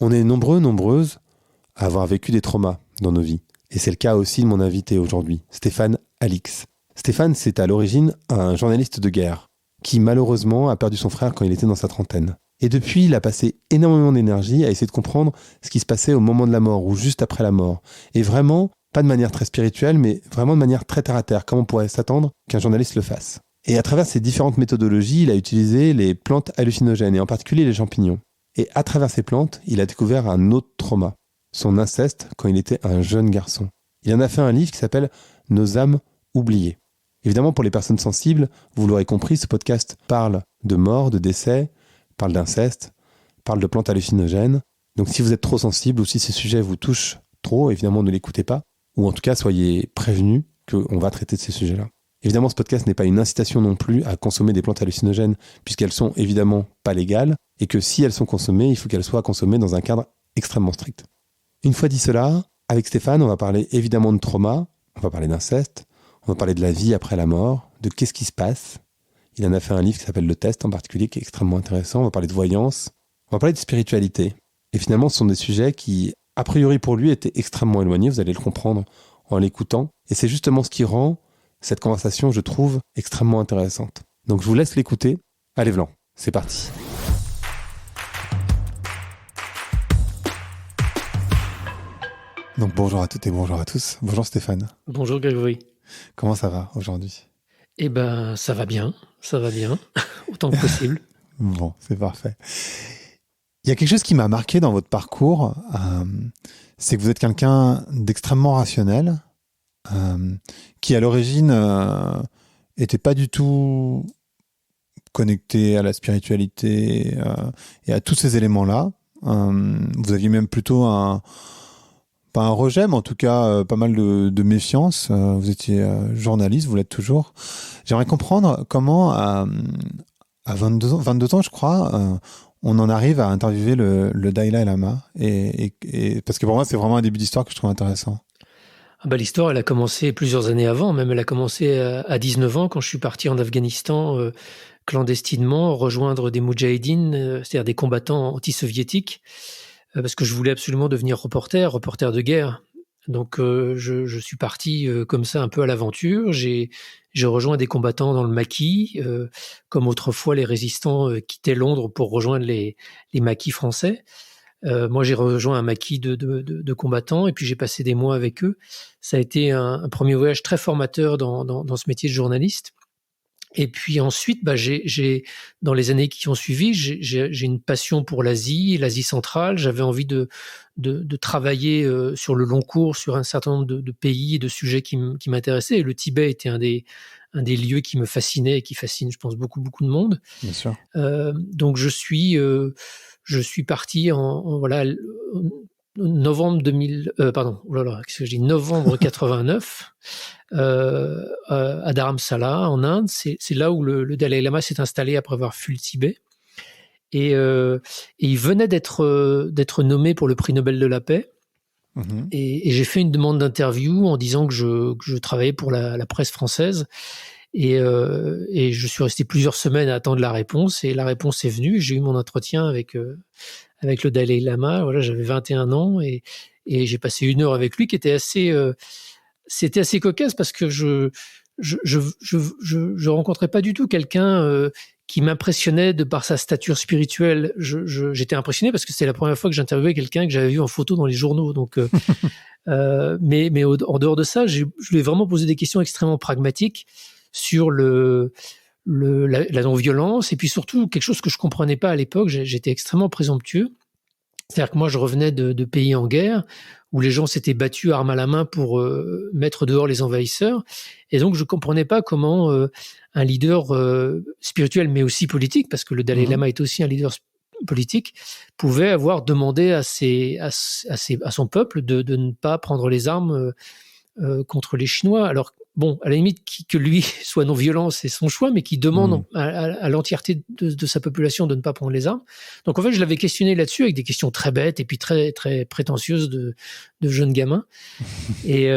On est nombreuses à avoir vécu des traumas dans nos vies. Et c'est le cas aussi de mon invité aujourd'hui, Stéphane Alix. Stéphane, c'est à l'origine un journaliste de guerre qui malheureusement a perdu son frère quand il était dans sa trentaine. Et depuis, il a passé énormément d'énergie à essayer de comprendre ce qui se passait au moment de la mort ou juste après la mort. Et vraiment, pas de manière très spirituelle, mais vraiment de manière très terre-à-terre, comme on pourrait s'attendre qu'un journaliste le fasse. Et à travers ces différentes méthodologies, il a utilisé les plantes hallucinogènes, et en particulier les champignons. Et à travers ces plantes, il a découvert un autre trauma, son inceste quand il était un jeune garçon. Il en a fait un livre qui s'appelle « Nos âmes oubliées ». Évidemment, pour les personnes sensibles, vous l'aurez compris, ce podcast parle de mort, de décès, parle d'inceste, parle de plantes hallucinogènes. Donc si vous êtes trop sensible ou si ces sujets vous touchent trop, évidemment ne l'écoutez pas, ou en tout cas soyez prévenus qu'on va traiter de ces sujets-là. Évidemment, ce podcast n'est pas une incitation non plus à consommer des plantes hallucinogènes, puisqu'elles sont évidemment pas légales, et que si elles sont consommées, il faut qu'elles soient consommées dans un cadre extrêmement strict. Une fois dit cela, avec Stéphane, on va parler évidemment de trauma, on va parler d'inceste, on va parler de la vie après la mort, de qu'est-ce qui se passe. Il en a fait un livre qui s'appelle Le Test en particulier, qui est extrêmement intéressant. On va parler de voyance, on va parler de spiritualité. Et finalement, ce sont des sujets qui, a priori pour lui, étaient extrêmement éloignés. Vous allez le comprendre en l'écoutant. Et c'est justement ce qui rend cette conversation, je trouve, extrêmement intéressante. Donc je vous laisse l'écouter. Allez, Vlan, c'est parti. Donc bonjour à toutes et bonjour à tous. Bonjour Stéphane. Bonjour Grégory. Comment ça va aujourd'hui ? Eh ben, ça va bien, autant que possible. Bon, c'est parfait. Il y a quelque chose qui m'a marqué dans votre parcours, c'est que vous êtes quelqu'un d'extrêmement rationnel, qui à l'origine était pas du tout connecté à la spiritualité et à tous ces éléments-là. Vous aviez même plutôt pas un rejet, mais en tout cas pas mal de méfiance. Vous étiez journaliste, vous l'êtes toujours. J'aimerais comprendre comment, à 22 ans, je crois, on en arrive à interviewer le Dalai Lama. Et parce que pour moi, c'est vraiment un début d'histoire que je trouve intéressant. Ah bah, l'histoire, elle a commencé plusieurs années avant. Même elle a commencé à 19 ans quand je suis parti en Afghanistan clandestinement, rejoindre des moudjahidines, c'est-à-dire des combattants anti-soviétiques. Parce que je voulais absolument devenir reporter de guerre. Donc je suis parti comme ça un peu à l'aventure. J'ai rejoint des combattants dans le maquis, comme autrefois les résistants quittaient Londres pour rejoindre les maquis français. Moi, j'ai rejoint un maquis de combattants et puis j'ai passé des mois avec eux. Ça a été un premier voyage très formateur dans ce métier de journaliste. Et puis ensuite, dans les années qui ont suivi, j'ai une passion pour l'Asie centrale. J'avais envie de travailler sur le long cours sur un certain nombre de pays et de sujets qui m'intéressaient. Et le Tibet était un des lieux qui me fascinait et qui fascine, je pense, beaucoup de monde. Bien sûr. Donc je suis parti novembre 89 à Dharamsala en Inde. C'est là où le Dalai Lama s'est installé après avoir fui le Tibet et il venait d'être nommé pour le prix Nobel de la paix. Mm-hmm. Et j'ai fait une demande d'interview en disant que je travaillais pour la presse française et je suis resté plusieurs semaines à attendre la réponse et la réponse est venue. J'ai eu mon entretien avec le Dalai Lama. Voilà, j'avais 21 ans et j'ai passé 1 heure avec lui qui était c'était assez cocasse parce que je rencontrais pas du tout quelqu'un qui m'impressionnait de par sa stature spirituelle. J'étais impressionné parce que c'était la première fois que j'interviewais quelqu'un que j'avais vu en photo dans les journaux. Donc, mais en dehors de ça, je lui ai vraiment posé des questions extrêmement pragmatiques sur la non-violence et puis surtout quelque chose que je comprenais pas à l'époque. J'étais extrêmement présomptueux. C'est-à-dire que moi, je revenais de pays en guerre où les gens s'étaient battus armes à la main pour mettre dehors les envahisseurs. Et donc, je comprenais pas comment un leader spirituel, mais aussi politique, parce que le Dalai Lama est aussi un leader politique, pouvait avoir demandé à son peuple de ne pas prendre les armes contre les Chinois. Alors, bon, à la limite, que lui soit non-violent, c'est son choix, mais qui demande à l'entièreté de sa population de ne pas prendre les armes. Donc, en fait, je l'avais questionné là-dessus avec des questions très bêtes et puis très, très prétentieuses de jeune gamin. Et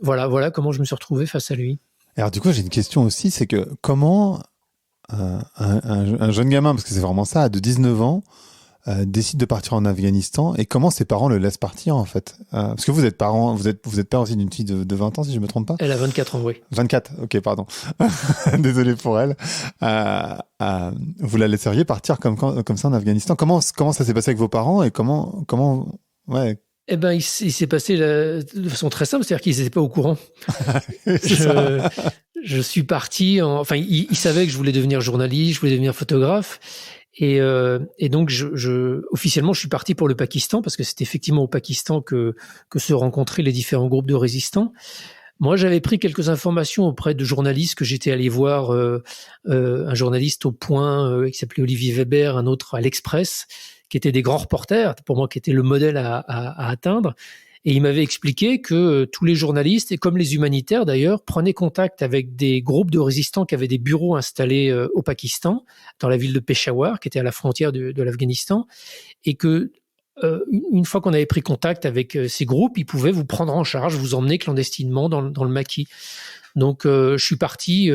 voilà comment je me suis retrouvé face à lui. Alors, du coup, j'ai une question aussi, c'est que comment un jeune gamin, parce que c'est vraiment ça, de 19 ans, décide de partir en Afghanistan et comment ses parents le laissent partir en fait. Parce que vous êtes père aussi d'une fille de 20 ans si je me trompe pas. Elle a 24 ans, oui. 24, ok, pardon. Désolé pour elle. Vous la laisseriez partir comme ça en Afghanistan. Comment ça s'est passé avec vos parents et comment ouais. Eh ben, il s'est passé de façon très simple, c'est-à-dire qu'ils n'étaient pas au courant. Je suis parti, enfin, ils savaient que je voulais devenir journaliste, je voulais devenir photographe. Et donc, officiellement, je suis parti pour le Pakistan parce que c'est effectivement au Pakistan que se rencontraient les différents groupes de résistants. Moi, j'avais pris quelques informations auprès de journalistes que j'étais allé voir, un journaliste au Point qui s'appelait Olivier Weber, un autre à l'Express, qui étaient des grands reporters, pour moi, qui étaient le modèle à atteindre. Et il m'avait expliqué que tous les journalistes, et comme les humanitaires d'ailleurs, prenaient contact avec des groupes de résistants qui avaient des bureaux installés au Pakistan, dans la ville de Peshawar, qui était à la frontière de l'Afghanistan, et que une fois qu'on avait pris contact avec ces groupes, ils pouvaient vous prendre en charge, vous emmener clandestinement dans le maquis. Donc, je suis parti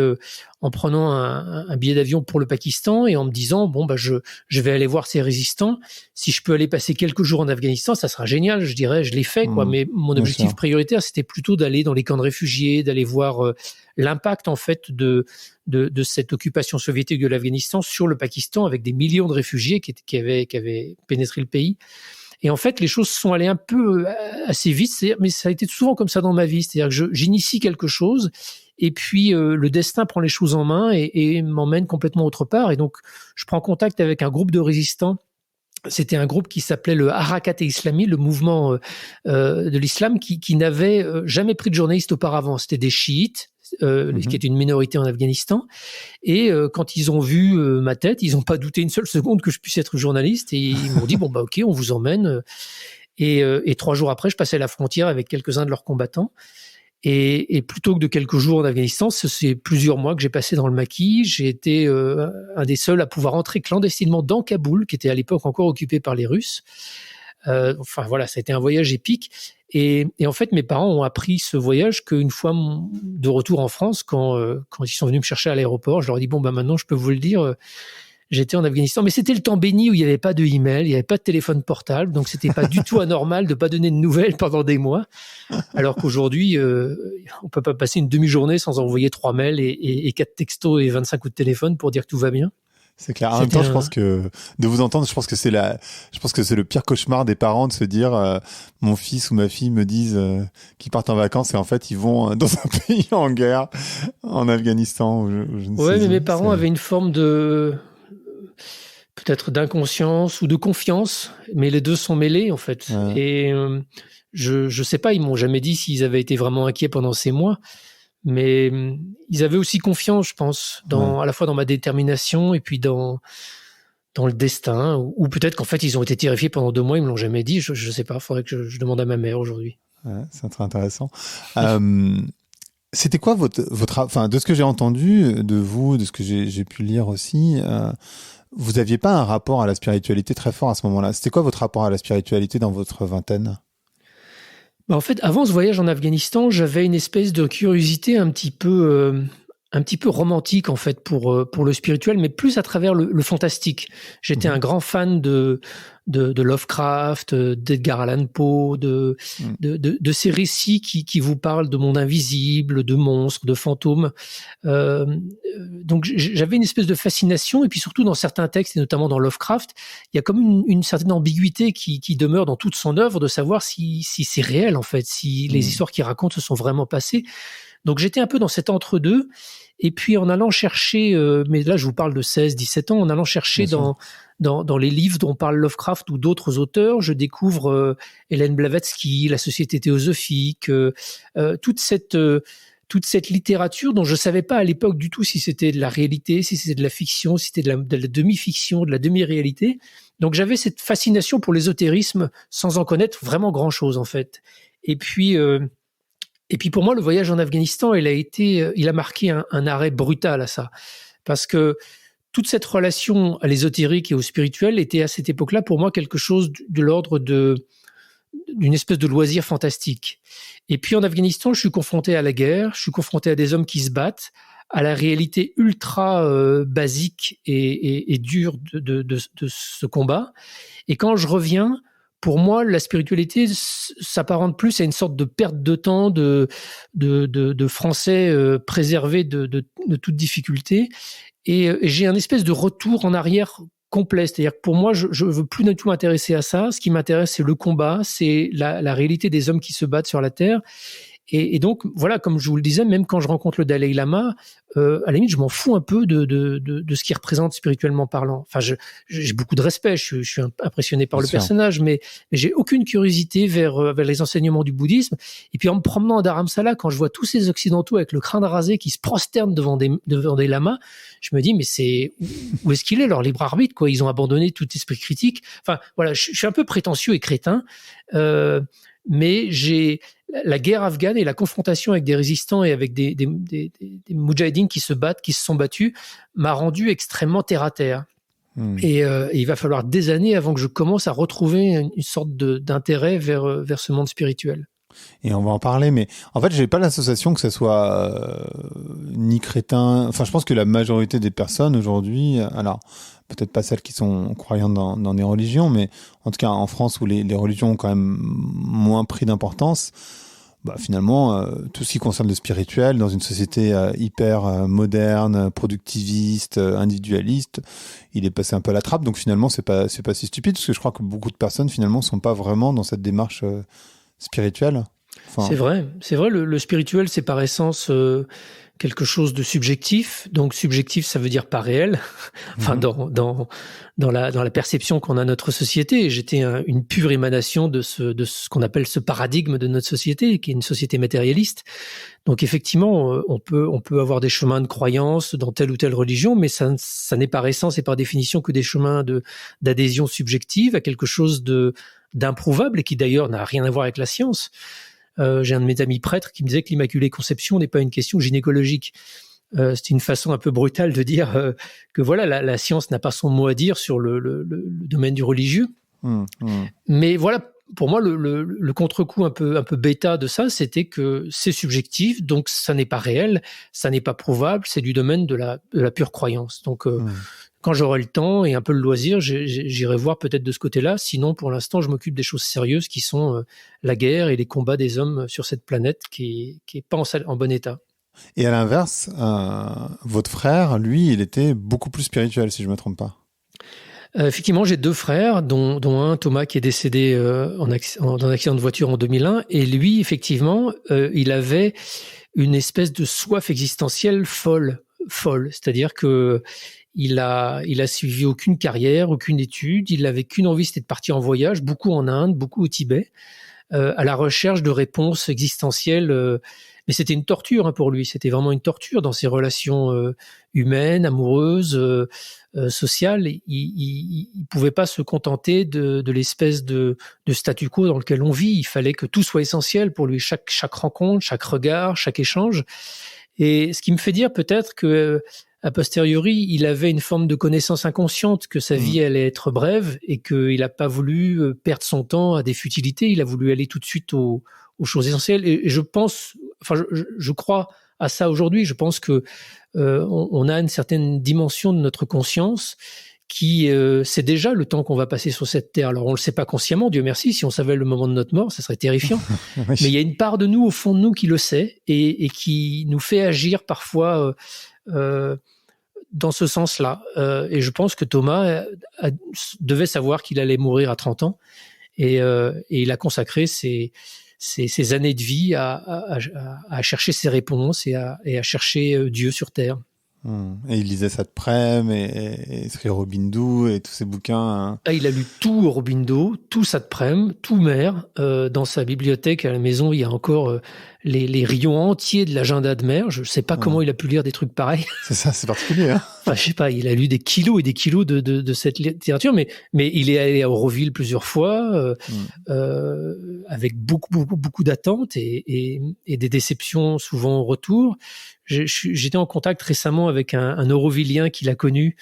en prenant un billet d'avion pour le Pakistan et en me disant, bon, bah, je vais aller voir ces résistants. Si je peux aller passer quelques jours en Afghanistan, ça sera génial, je dirais, je l'ai fait, quoi. Mais mon objectif prioritaire, c'était plutôt d'aller dans les camps de réfugiés, d'aller voir l'impact, en fait, de cette occupation soviétique de l'Afghanistan sur le Pakistan avec des millions de réfugiés qui avaient pénétré le pays. Et en fait, les choses sont allées un peu assez vite, mais ça a été souvent comme ça dans ma vie. C'est-à-dire que j'initie quelque chose et puis le destin prend les choses en main et m'emmène complètement autre part. Et donc, je prends contact avec un groupe de résistants. C'était un groupe qui s'appelait le Harakat-e-Islami, le mouvement de l'islam qui n'avait jamais pris de journaliste auparavant. C'était des chiites. Qui est une minorité en Afghanistan. Et quand ils ont vu ma tête, ils n'ont pas douté une seule seconde que je puisse être journaliste. Et ils m'ont dit, bon, bah ok, on vous emmène. Et 3 jours après, je passais la frontière avec quelques-uns de leurs combattants. Et plutôt que de quelques jours en Afghanistan, c'est plusieurs mois que j'ai passé dans le maquis. J'ai été un des seuls à pouvoir entrer clandestinement dans Kaboul, qui était à l'époque encore occupé par les Russes. Enfin voilà, ça a été un voyage épique. Et en fait, mes parents ont appris ce voyage qu'une fois de retour en France, quand ils sont venus me chercher à l'aéroport, je leur ai dit, bon, bah maintenant, je peux vous le dire, j'étais en Afghanistan. Mais c'était le temps béni où il n'y avait pas de email, il n'y avait pas de téléphone portable, donc c'était pas du tout anormal de pas donner de nouvelles pendant des mois. Alors qu'aujourd'hui, on peut pas passer une demi-journée sans envoyer 3 mails et 4 textos et 25 coups de téléphone pour dire que tout va bien. C'est clair. En même temps, je pense que de vous entendre, je pense que c'est le pire cauchemar des parents de se dire mon fils ou ma fille me disent qu'ils partent en vacances et en fait ils vont dans un pays en guerre, en Afghanistan. Ouais, mais mes parents avaient une forme de peut-être d'inconscience ou de confiance, mais les deux sont mêlés en fait. Ouais. Et je sais pas, ils m'ont jamais dit s'ils avaient été vraiment inquiets pendant ces mois. Mais ils avaient aussi confiance, je pense, à la fois dans ma détermination et puis dans le destin. Ou peut-être qu'en fait, ils ont été terrifiés pendant 2 mois, ils me l'ont jamais dit. Je sais pas, il faudrait que je demande à ma mère aujourd'hui. Ouais, c'est très intéressant. C'était quoi votre, enfin, de ce que j'ai entendu de vous, de ce que j'ai pu lire aussi, vous aviez pas un rapport à la spiritualité très fort à ce moment-là. C'était quoi votre rapport à la spiritualité dans votre vingtaine ? En fait, avant ce voyage en Afghanistan, j'avais une espèce de curiosité un petit peu romantique en fait pour le spirituel, mais plus à travers le fantastique. J'étais un grand fan de Lovecraft, d'Edgar Allan Poe, de ces récits qui vous parlent de monde invisible, de monstres, de fantômes. Donc j'avais une espèce de fascination, et puis surtout dans certains textes, et notamment dans Lovecraft, il y a comme une certaine ambiguïté qui demeure dans toute son œuvre, de savoir si c'est réel en fait, si les histoires qu'il raconte se sont vraiment passées. Donc j'étais un peu dans cet entre-deux. Et puis en allant chercher, mais là je vous parle de 16-17 ans, en allant chercher dans les livres dont parle Lovecraft ou d'autres auteurs, je découvre Hélène Blavatsky, la Société théosophique, toute cette littérature dont je savais pas à l'époque du tout si c'était de la réalité, si c'était de la fiction, si c'était de la demi-fiction, de la demi-réalité. Donc j'avais cette fascination pour l'ésotérisme sans en connaître vraiment grand-chose en fait. Et puis pour moi, le voyage en Afghanistan, il a marqué un arrêt brutal à ça. Parce que toute cette relation à l'ésotérique et au spirituel était à cette époque-là, pour moi, quelque chose de l'ordre d'une espèce de loisir fantastique. Et puis en Afghanistan, je suis confronté à la guerre, je suis confronté à des hommes qui se battent, à la réalité ultra basique et dure de ce combat. Et quand je reviens, pour moi, la spiritualité s'apparente plus à une sorte de perte de temps, de français préservé de toute difficulté. Et j'ai un espèce de retour en arrière complet. C'est-à-dire que pour moi, je veux plus du tout m'intéresser à ça. Ce qui m'intéresse, c'est le combat, c'est la réalité des hommes qui se battent sur la terre. Et donc, voilà, comme je vous le disais, même quand je rencontre le Dalai Lama, à la limite, je m'en fous un peu de ce qu'il représente spirituellement parlant. Enfin, j'ai beaucoup de respect, je suis impressionné par le personnage, mais j'ai aucune curiosité vers les enseignements du bouddhisme. Et puis, en me promenant à Dharamsala, quand je vois tous ces Occidentaux avec le crâne rasé qui se prosternent devant des lamas, je me dis, mais où est-ce qu'il est leur libre arbitre, quoi? Ils ont abandonné tout esprit critique. Enfin, voilà, je suis un peu prétentieux et crétin, mais la guerre afghane et la confrontation avec des résistants et avec des moudjahidines qui se sont battus m'a rendu extrêmement terre à terre. Et il va falloir des années avant que je commence à retrouver une sorte d'intérêt vers ce monde spirituel. Et on va en parler, mais en fait, j'ai pas l'association que ça soit ni crétin. Enfin, je pense que la majorité des personnes aujourd'hui, alors peut-être pas celles qui sont croyantes dans des religions, mais en tout cas en France où les religions ont quand même moins pris d'importance, finalement, tout ce qui concerne le spirituel dans une société hyper moderne, productiviste, individualiste, il est passé un peu à la trappe. Donc finalement, c'est pas si stupide, parce que je crois que beaucoup de personnes finalement sont pas vraiment dans cette démarche spirituel. Enfin... C'est vrai. Le spirituel, c'est par essence quelque chose de subjectif. Donc subjectif, ça veut dire pas réel. Enfin, dans la perception qu'on a de notre société. J'étais une pure émanation de ce qu'on appelle ce paradigme de notre société, qui est une société matérialiste. Donc effectivement, on peut avoir des chemins de croyance dans telle ou telle religion, mais ça n'est par essence et par définition que des chemins d'adhésion subjective à quelque chose d'improuvable et qui d'ailleurs n'a rien à voir avec la science. J'ai un de mes amis prêtres qui me disait que l'Immaculée Conception n'est pas une question gynécologique. C'est une façon un peu brutale de dire que voilà, la science n'a pas son mot à dire sur le domaine du religieux. Mais voilà, pour moi, le contre-coup un peu bêta de ça, c'était que c'est subjectif, donc ça n'est pas réel, ça n'est pas prouvable, c'est du domaine de la pure croyance. Donc quand j'aurai le temps et un peu le loisir, j'irai voir peut-être de ce côté-là. Sinon, pour l'instant, je m'occupe des choses sérieuses qui sont la guerre et les combats des hommes sur cette planète qui est pas en bon état. Et à l'inverse, votre frère, lui, il était beaucoup plus spirituel, si je ne me trompe pas. Effectivement, j'ai deux frères, dont un, Thomas, qui est décédé dans un accident de voiture en 2001. Et lui, effectivement, il avait une espèce de soif existentielle folle. C'est-à-dire que il a suivi aucune carrière, aucune étude. Il n'avait qu'une envie, c'était de partir en voyage, beaucoup en Inde, beaucoup au Tibet, à la recherche de réponses existentielles. Mais c'était une torture pour lui. C'était vraiment une torture dans ses relations humaines, amoureuses, sociales. Il pouvait pas se contenter de l'espèce de statu quo dans lequel on vit. Il fallait que tout soit essentiel pour lui. Chaque rencontre, chaque regard, chaque échange. Et ce qui me fait dire peut-être que a posteriori, il avait une forme de connaissance inconsciente que sa vie allait être brève et qu'il n'a pas voulu perdre son temps à des futilités. Il a voulu aller tout de suite aux choses essentielles. Et je pense, enfin, je crois à ça aujourd'hui. Je pense que on a une certaine dimension de notre conscience qui c'est déjà le temps qu'on va passer sur cette terre. Alors on le sait pas consciemment, Dieu merci. Si on savait le moment de notre mort, ça serait terrifiant. Oui. Mais il y a une part de nous, au fond de nous, qui le sait et qui nous fait agir parfois dans ce sens-là. Et je pense que Thomas devait savoir qu'il allait mourir à 30 ans et il a consacré ses années de vie à chercher ses réponses et à chercher Dieu sur terre. Et il lisait Satprem et Sri Aurobindo et tous ces bouquins. Hein. Ah, il a lu tout Aurobindo, tout Satprem, tout Mer. Dans sa bibliothèque à la maison, il y a encore les rayons entiers de l'agenda de Mer. Je ne sais pas comment il a pu lire des trucs pareils. C'est ça, c'est particulier. Hein. Enfin, je sais pas, il a lu des kilos et des kilos de cette littérature, mais il est allé à Auroville plusieurs fois, avec beaucoup d'attentes et des déceptions souvent au retour. J'étais en contact récemment avec un Aurovillien qu'il a connu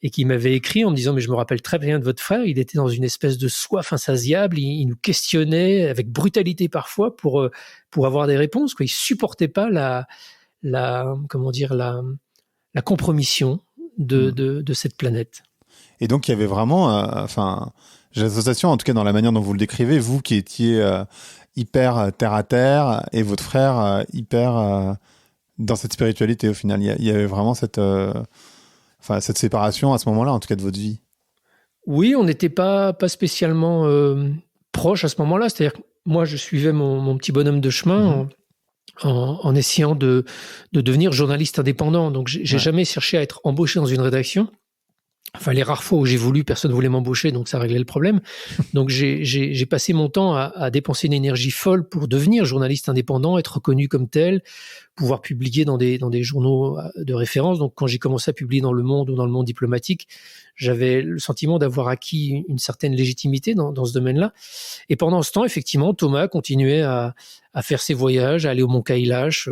et qui m'avait écrit en me disant « Mais je me rappelle très bien de votre frère, il était dans une espèce de soif insatiable, il nous questionnait avec brutalité parfois pour avoir des réponses. Quoi. Il supportait pas comment dire, la compromission de cette planète. Et donc, il y avait vraiment, j'ai l'association, en tout cas dans la manière dont vous le décrivez, vous qui étiez hyper terre à terre et votre frère hyper dans cette spiritualité au final. Il y avait vraiment cette séparation à ce moment-là, en tout cas de votre vie. Oui, on n'était pas spécialement proches à ce moment-là. C'est-à-dire que moi, je suivais mon petit bonhomme de chemin en essayant de devenir journaliste indépendant. Donc, j'ai jamais cherché à être embauché dans une rédaction. Enfin, les rares fois où j'ai voulu, personne ne voulait m'embaucher, donc ça réglait le problème. Donc, j'ai passé mon temps à dépenser une énergie folle pour devenir journaliste indépendant, être reconnu comme tel, pouvoir publier dans des journaux de référence. Donc, quand j'ai commencé à publier dans Le Monde ou dans le monde diplomatique, j'avais le sentiment d'avoir acquis une certaine légitimité dans ce domaine-là. Et pendant ce temps, effectivement, Thomas continuait à faire ses voyages, à aller au mont Kailash.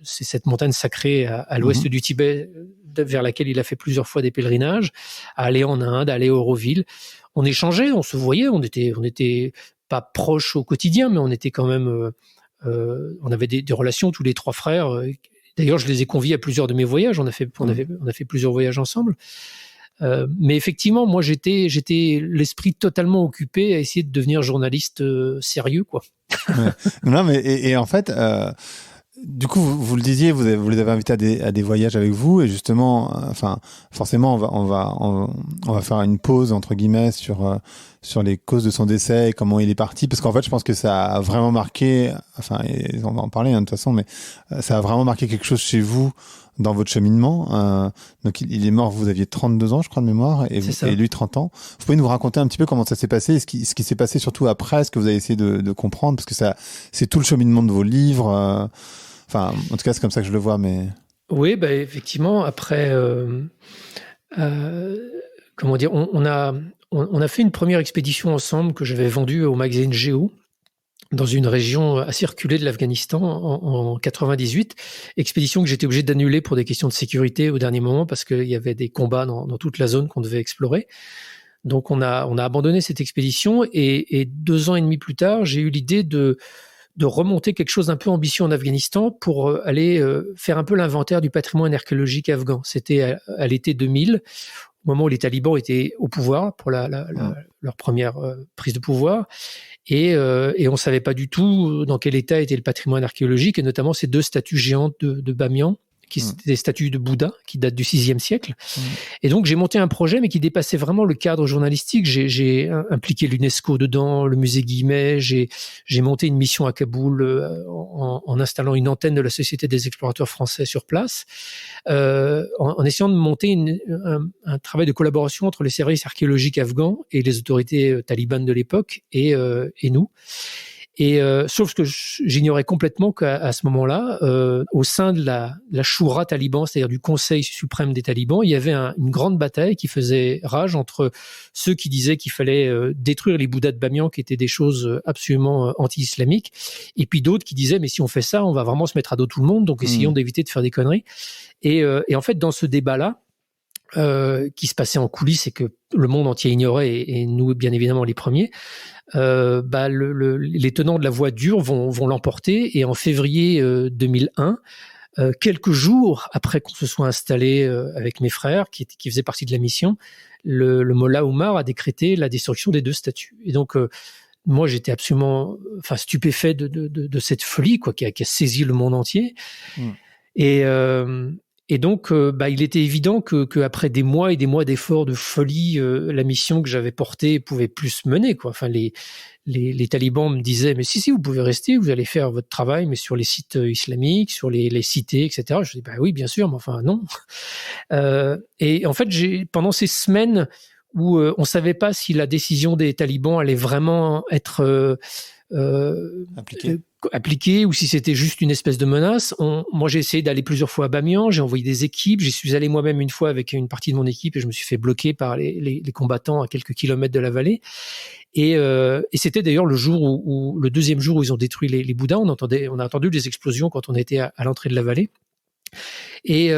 C'est cette montagne sacrée à l'ouest du Tibet, vers laquelle il a fait plusieurs fois des pèlerinages, à aller en Inde, à aller à Auroville. On échangeait, on se voyait, on était pas proches au quotidien, mais on était quand même, on avait des relations tous les trois frères. D'ailleurs, je les ai conviés à plusieurs de mes voyages. On a fait plusieurs voyages ensemble. Mais effectivement, moi, j'étais l'esprit totalement occupé à essayer de devenir journaliste sérieux, quoi. Ouais. Non, mais et en fait. Du coup, vous le disiez, vous les avez invités à des voyages avec vous, et justement, forcément, on va faire une pause entre guillemets sur les causes de son décès et comment il est parti, parce qu'en fait, je pense que ça a vraiment marqué, et on va en parler de toute façon, mais ça a vraiment marqué quelque chose chez vous dans votre cheminement. Donc, il est mort, vous aviez 32 ans, je crois, de mémoire, et lui 30 ans. Vous pouvez nous raconter un petit peu comment ça s'est passé, ce qui s'est passé surtout après, ce que vous avez essayé de comprendre, parce que c'est tout le cheminement de vos livres. En tout cas, c'est comme ça que je le vois, mais... Oui, effectivement, après, comment dire, on a fait une première expédition ensemble que j'avais vendue au magazine Géo dans une région assez reculée de l'Afghanistan en 98. Expédition que j'étais obligé d'annuler pour des questions de sécurité au dernier moment parce qu'il y avait des combats dans toute la zone qu'on devait explorer. Donc, on a abandonné cette expédition et 2 ans et demi plus tard, j'ai eu l'idée de remonter quelque chose d'un peu ambitieux en Afghanistan pour aller faire un peu l'inventaire du patrimoine archéologique afghan. C'était à l'été 2000, au moment où les talibans étaient au pouvoir pour leur première prise de pouvoir. Et on savait pas du tout dans quel état était le patrimoine archéologique, et notamment ces 2 statues géantes de Bamiyan, qui étaient des statues de Bouddha, qui datent du VIe siècle. Et donc, j'ai monté un projet, mais qui dépassait vraiment le cadre journalistique. J'ai impliqué l'UNESCO dedans, le musée Guimet. J'ai monté une mission à Kaboul en installant une antenne de la Société des explorateurs français sur place, en essayant de monter un travail de collaboration entre les services archéologiques afghans et les autorités talibanes de l'époque et nous. Et sauf que j'ignorais complètement qu'à ce moment-là, au sein de la Choura taliban, c'est-à-dire du Conseil suprême des talibans, il y avait une grande bataille qui faisait rage entre ceux qui disaient qu'il fallait détruire les Bouddhas de Bamiyan, qui étaient des choses absolument anti-islamiques, et puis d'autres qui disaient mais si on fait ça, on va vraiment se mettre à dos tout le monde, donc essayons d'éviter de faire des conneries. Et en fait, dans ce débat-là, qui se passait en coulisses et que le monde entier ignorait, et nous bien évidemment les premiers, les tenants de la voie dure vont l'emporter, et en février 2001, quelques jours après qu'on se soit installé avec mes frères qui faisaient partie de la mission, le Mollah Omar a décrété la destruction des 2 statues. Et donc moi j'étais absolument stupéfait de cette folie qui a saisi le monde entier. Et donc, il était évident que après des mois et des mois d'efforts, de folie, la mission que j'avais portée pouvait plus se mener, quoi. Enfin, les talibans me disaient, mais si, vous pouvez rester, vous allez faire votre travail, mais sur les sites islamiques, sur les cités, etc. Je dis, oui, bien sûr, mais enfin, non. Et en fait, pendant ces semaines où on savait pas si la décision des talibans allait vraiment être appliqué ou si c'était juste une espèce de menace. Moi, j'ai essayé d'aller plusieurs fois à Bamiyan, j'ai envoyé des équipes, j'y suis allé moi-même une fois avec une partie de mon équipe et je me suis fait bloquer par les combattants à quelques kilomètres de la vallée. Et c'était d'ailleurs le jour où le 2e jour où ils ont détruit les Bouddhas. On a entendu des explosions quand on était à l'entrée de la vallée. Et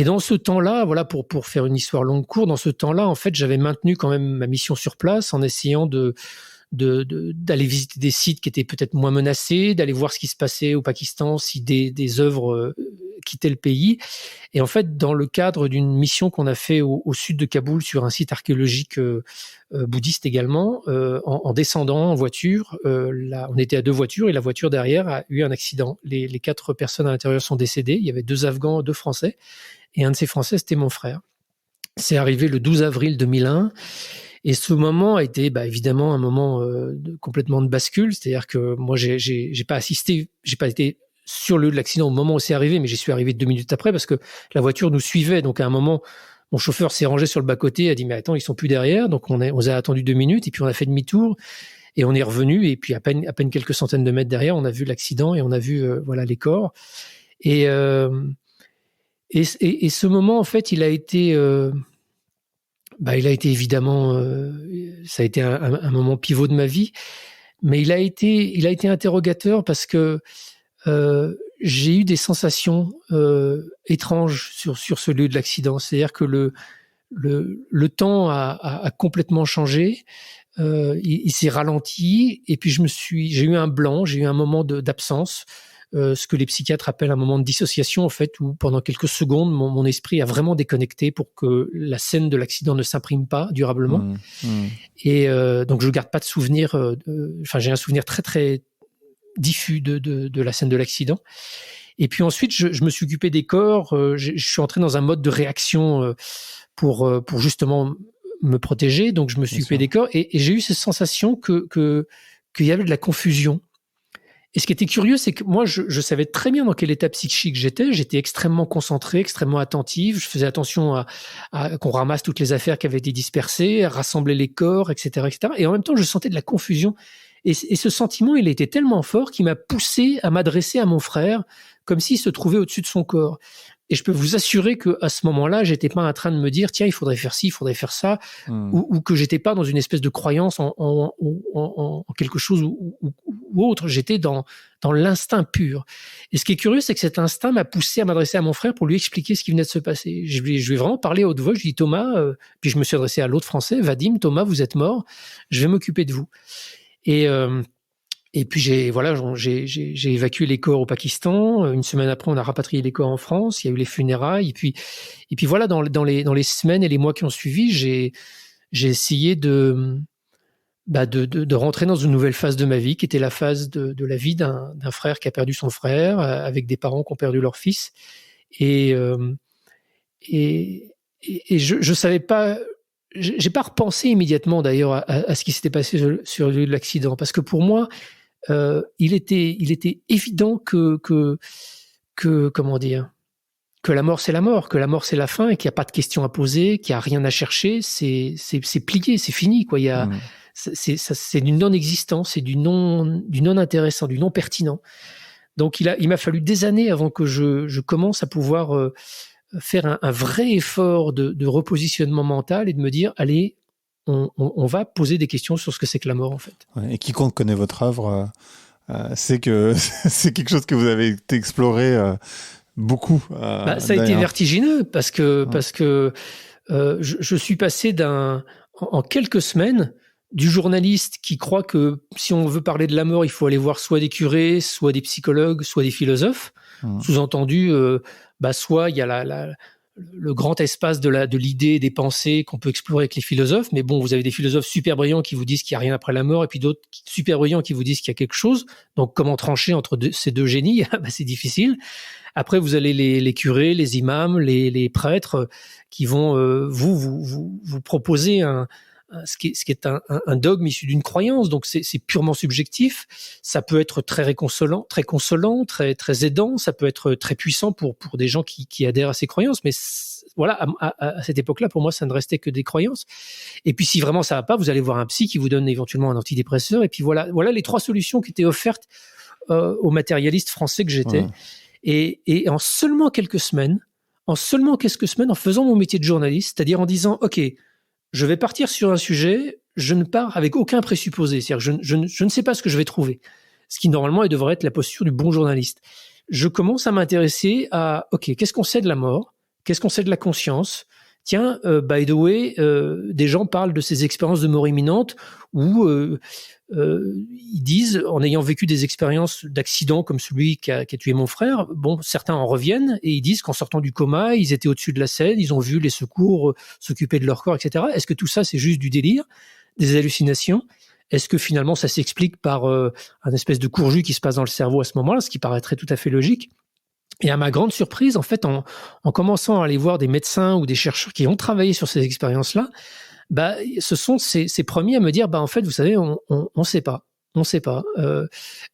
dans ce temps-là, voilà, pour faire une histoire longue courte, dans ce temps-là, en fait, j'avais maintenu quand même ma mission sur place en essayant de d'aller visiter des sites qui étaient peut-être moins menacés, d'aller voir ce qui se passait au Pakistan si des œuvres quittaient le pays. Et en fait, dans le cadre d'une mission qu'on a fait au sud de Kaboul sur un site archéologique bouddhiste également, en descendant en voiture, on était à 2 voitures et la voiture derrière a eu un accident. Les 4 personnes à l'intérieur sont décédées. Il y avait 2 Afghans, 2 Français. Et un de ces Français, c'était mon frère. C'est arrivé le 12 avril 2001. Et ce moment a été évidemment un moment complètement de bascule. C'est-à-dire que moi, j'ai pas assisté, j'ai pas été sur le lieu de l'accident au moment où c'est arrivé, mais j'y suis arrivé 2 minutes après parce que la voiture nous suivait. Donc à un moment, mon chauffeur s'est rangé sur le bas-côté, a dit mais attends, ils sont plus derrière. Donc on a attendu 2 minutes et puis on a fait demi-tour et on est revenu. Et puis à peine quelques centaines de mètres derrière, on a vu l'accident et on a vu les corps. Et ce moment, en fait, il a été évidemment, ça a été un moment pivot de ma vie, mais il a été interrogateur parce que j'ai eu des sensations étranges sur ce lieu de l'accident. C'est-à-dire que le temps a complètement changé, il s'est ralenti, et puis j'ai eu un blanc, j'ai eu un moment d'absence. Ce que les psychiatres appellent un moment de dissociation, en fait, où pendant quelques secondes, mon esprit a vraiment déconnecté pour que la scène de l'accident ne s'imprime pas durablement. Et donc, je garde pas de souvenir. J'ai un souvenir très très diffus de la scène de l'accident. Et puis ensuite, je me suis occupé des corps. Je suis entré dans un mode de réaction pour justement me protéger. Donc, je me suis occupé des corps et j'ai eu cette sensation qu'il y avait de la confusion. Et ce qui était curieux, c'est que moi, je savais très bien dans quel état psychique j'étais. J'étais extrêmement concentré, extrêmement attentif. Je faisais attention à qu'on ramasse toutes les affaires qui avaient été dispersées, à rassembler les corps, etc., etc. Et en même temps, je sentais de la confusion. Et ce sentiment, il était tellement fort qu'il m'a poussé à m'adresser à mon frère comme s'il se trouvait au-dessus de son corps. Et je peux vous assurer que à ce moment-là, j'étais pas en train de me dire tiens, il faudrait faire ci, il faudrait faire ça, ou que j'étais pas dans une espèce de croyance en quelque chose ou autre. J'étais dans l'instinct pur. Et ce qui est curieux, c'est que cet instinct m'a poussé à m'adresser à mon frère pour lui expliquer ce qui venait de se passer. Je lui ai vraiment parlé à haute voix. Je lui ai dit Thomas, puis je me suis adressé à l'autre Français, Vadim, Thomas, vous êtes mort, je vais m'occuper de vous. Et puis j'ai évacué les corps au Pakistan. Une semaine après, on a rapatrié les corps en France. Il y a eu les funérailles. Et puis voilà, dans les semaines et les mois qui ont suivi, j'ai essayé de rentrer dans une nouvelle phase de ma vie, qui était la phase de la vie d'un frère qui a perdu son frère, avec des parents qui ont perdu leur fils. Et je savais pas. J'ai pas repensé immédiatement d'ailleurs à ce qui s'était passé sur le lieu de l'accident, parce que pour moi, il était évident que comment dire, que la mort c'est la mort, que la mort c'est la fin, et qu'il n'y a pas de questions à poser, qu'il n'y a rien à chercher, c'est plié, c'est fini quoi. C'est du non-existent, c'est du non-intéressant, du non-pertinent. Donc il m'a fallu des années avant que je commence à pouvoir faire un vrai effort de repositionnement mental et de me dire allez, on va poser des questions sur ce que c'est que la mort en fait. Ouais, et quiconque connaît votre œuvre sait que c'est quelque chose que vous avez exploré beaucoup. Ça a été vertigineux parce que je suis passé en quelques semaines du journaliste qui croit que si on veut parler de la mort, il faut aller voir soit des curés, soit des psychologues, soit des philosophes. Sous-entendu, soit il y a le grand espace de l'idée, des pensées qu'on peut explorer avec les philosophes, mais bon, vous avez des philosophes super brillants qui vous disent qu'il n'y a rien après la mort, et puis d'autres super brillants qui vous disent qu'il y a quelque chose. Donc, comment trancher entre ces deux génies? C'est difficile. Après, vous avez les curés, les imams, les prêtres qui vont vous proposer ce qui est un dogme issu d'une croyance. Donc, c'est purement subjectif. Ça peut être très consolant, très aidant. Ça peut être très puissant pour des gens qui adhèrent à ces croyances. Mais voilà, à cette époque-là, pour moi, ça ne restait que des croyances. Et puis, si vraiment ça va pas, vous allez voir un psy qui vous donne éventuellement un antidépresseur. Et puis voilà les 3 solutions qui étaient offertes aux matérialistes français que j'étais. Ouais. Et en seulement quelques semaines, en faisant mon métier de journaliste, c'est-à-dire en disant, OK, je vais partir sur un sujet, je ne pars avec aucun présupposé. C'est-à-dire que je ne sais pas ce que je vais trouver. Ce qui, normalement, devrait être la posture du bon journaliste. Je commence à m'intéresser à, OK, qu'est-ce qu'on sait de la mort? Qu'est-ce qu'on sait de la conscience? Tiens, by the way, des gens parlent de ces expériences de mort imminente où ils disent, en ayant vécu des expériences d'accidents comme celui qui a tué mon frère, bon, certains en reviennent et ils disent qu'en sortant du coma, ils étaient au-dessus de la scène, ils ont vu les secours s'occuper de leur corps, etc. Est-ce que tout ça, c'est juste du délire, des hallucinations? Est-ce que finalement, ça s'explique par un espèce de courjus qui se passe dans le cerveau à ce moment-là, ce qui paraîtrait tout à fait logique? Et à ma grande surprise, en fait, en commençant à aller voir des médecins ou des chercheurs qui ont travaillé sur ces expériences-là, bah, ce sont ces premiers à me dire, bah, en fait, vous savez, on sait pas. On sait pas.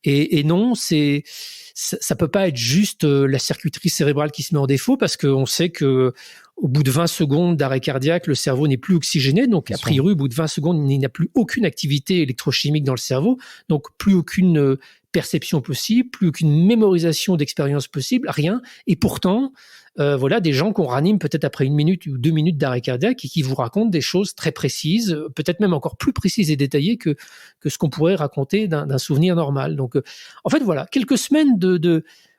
Et non, ça peut pas être juste la circuiterie cérébrale qui se met en défaut, parce qu'on sait que au bout de 20 secondes d'arrêt cardiaque, le cerveau n'est plus oxygéné. Donc, a priori, au bout de 20 secondes, il n'y a plus aucune activité électrochimique dans le cerveau. Donc, plus aucune perception possible, plus aucune mémorisation d'expérience possible, rien. Et pourtant, voilà, des gens qu'on ranime peut-être après 1 minute ou 2 minutes d'arrêt cardiaque et qui vous racontent des choses très précises, peut-être même encore plus précises et détaillées que ce qu'on pourrait raconter d'un souvenir normal. Donc, en fait, voilà, quelques semaines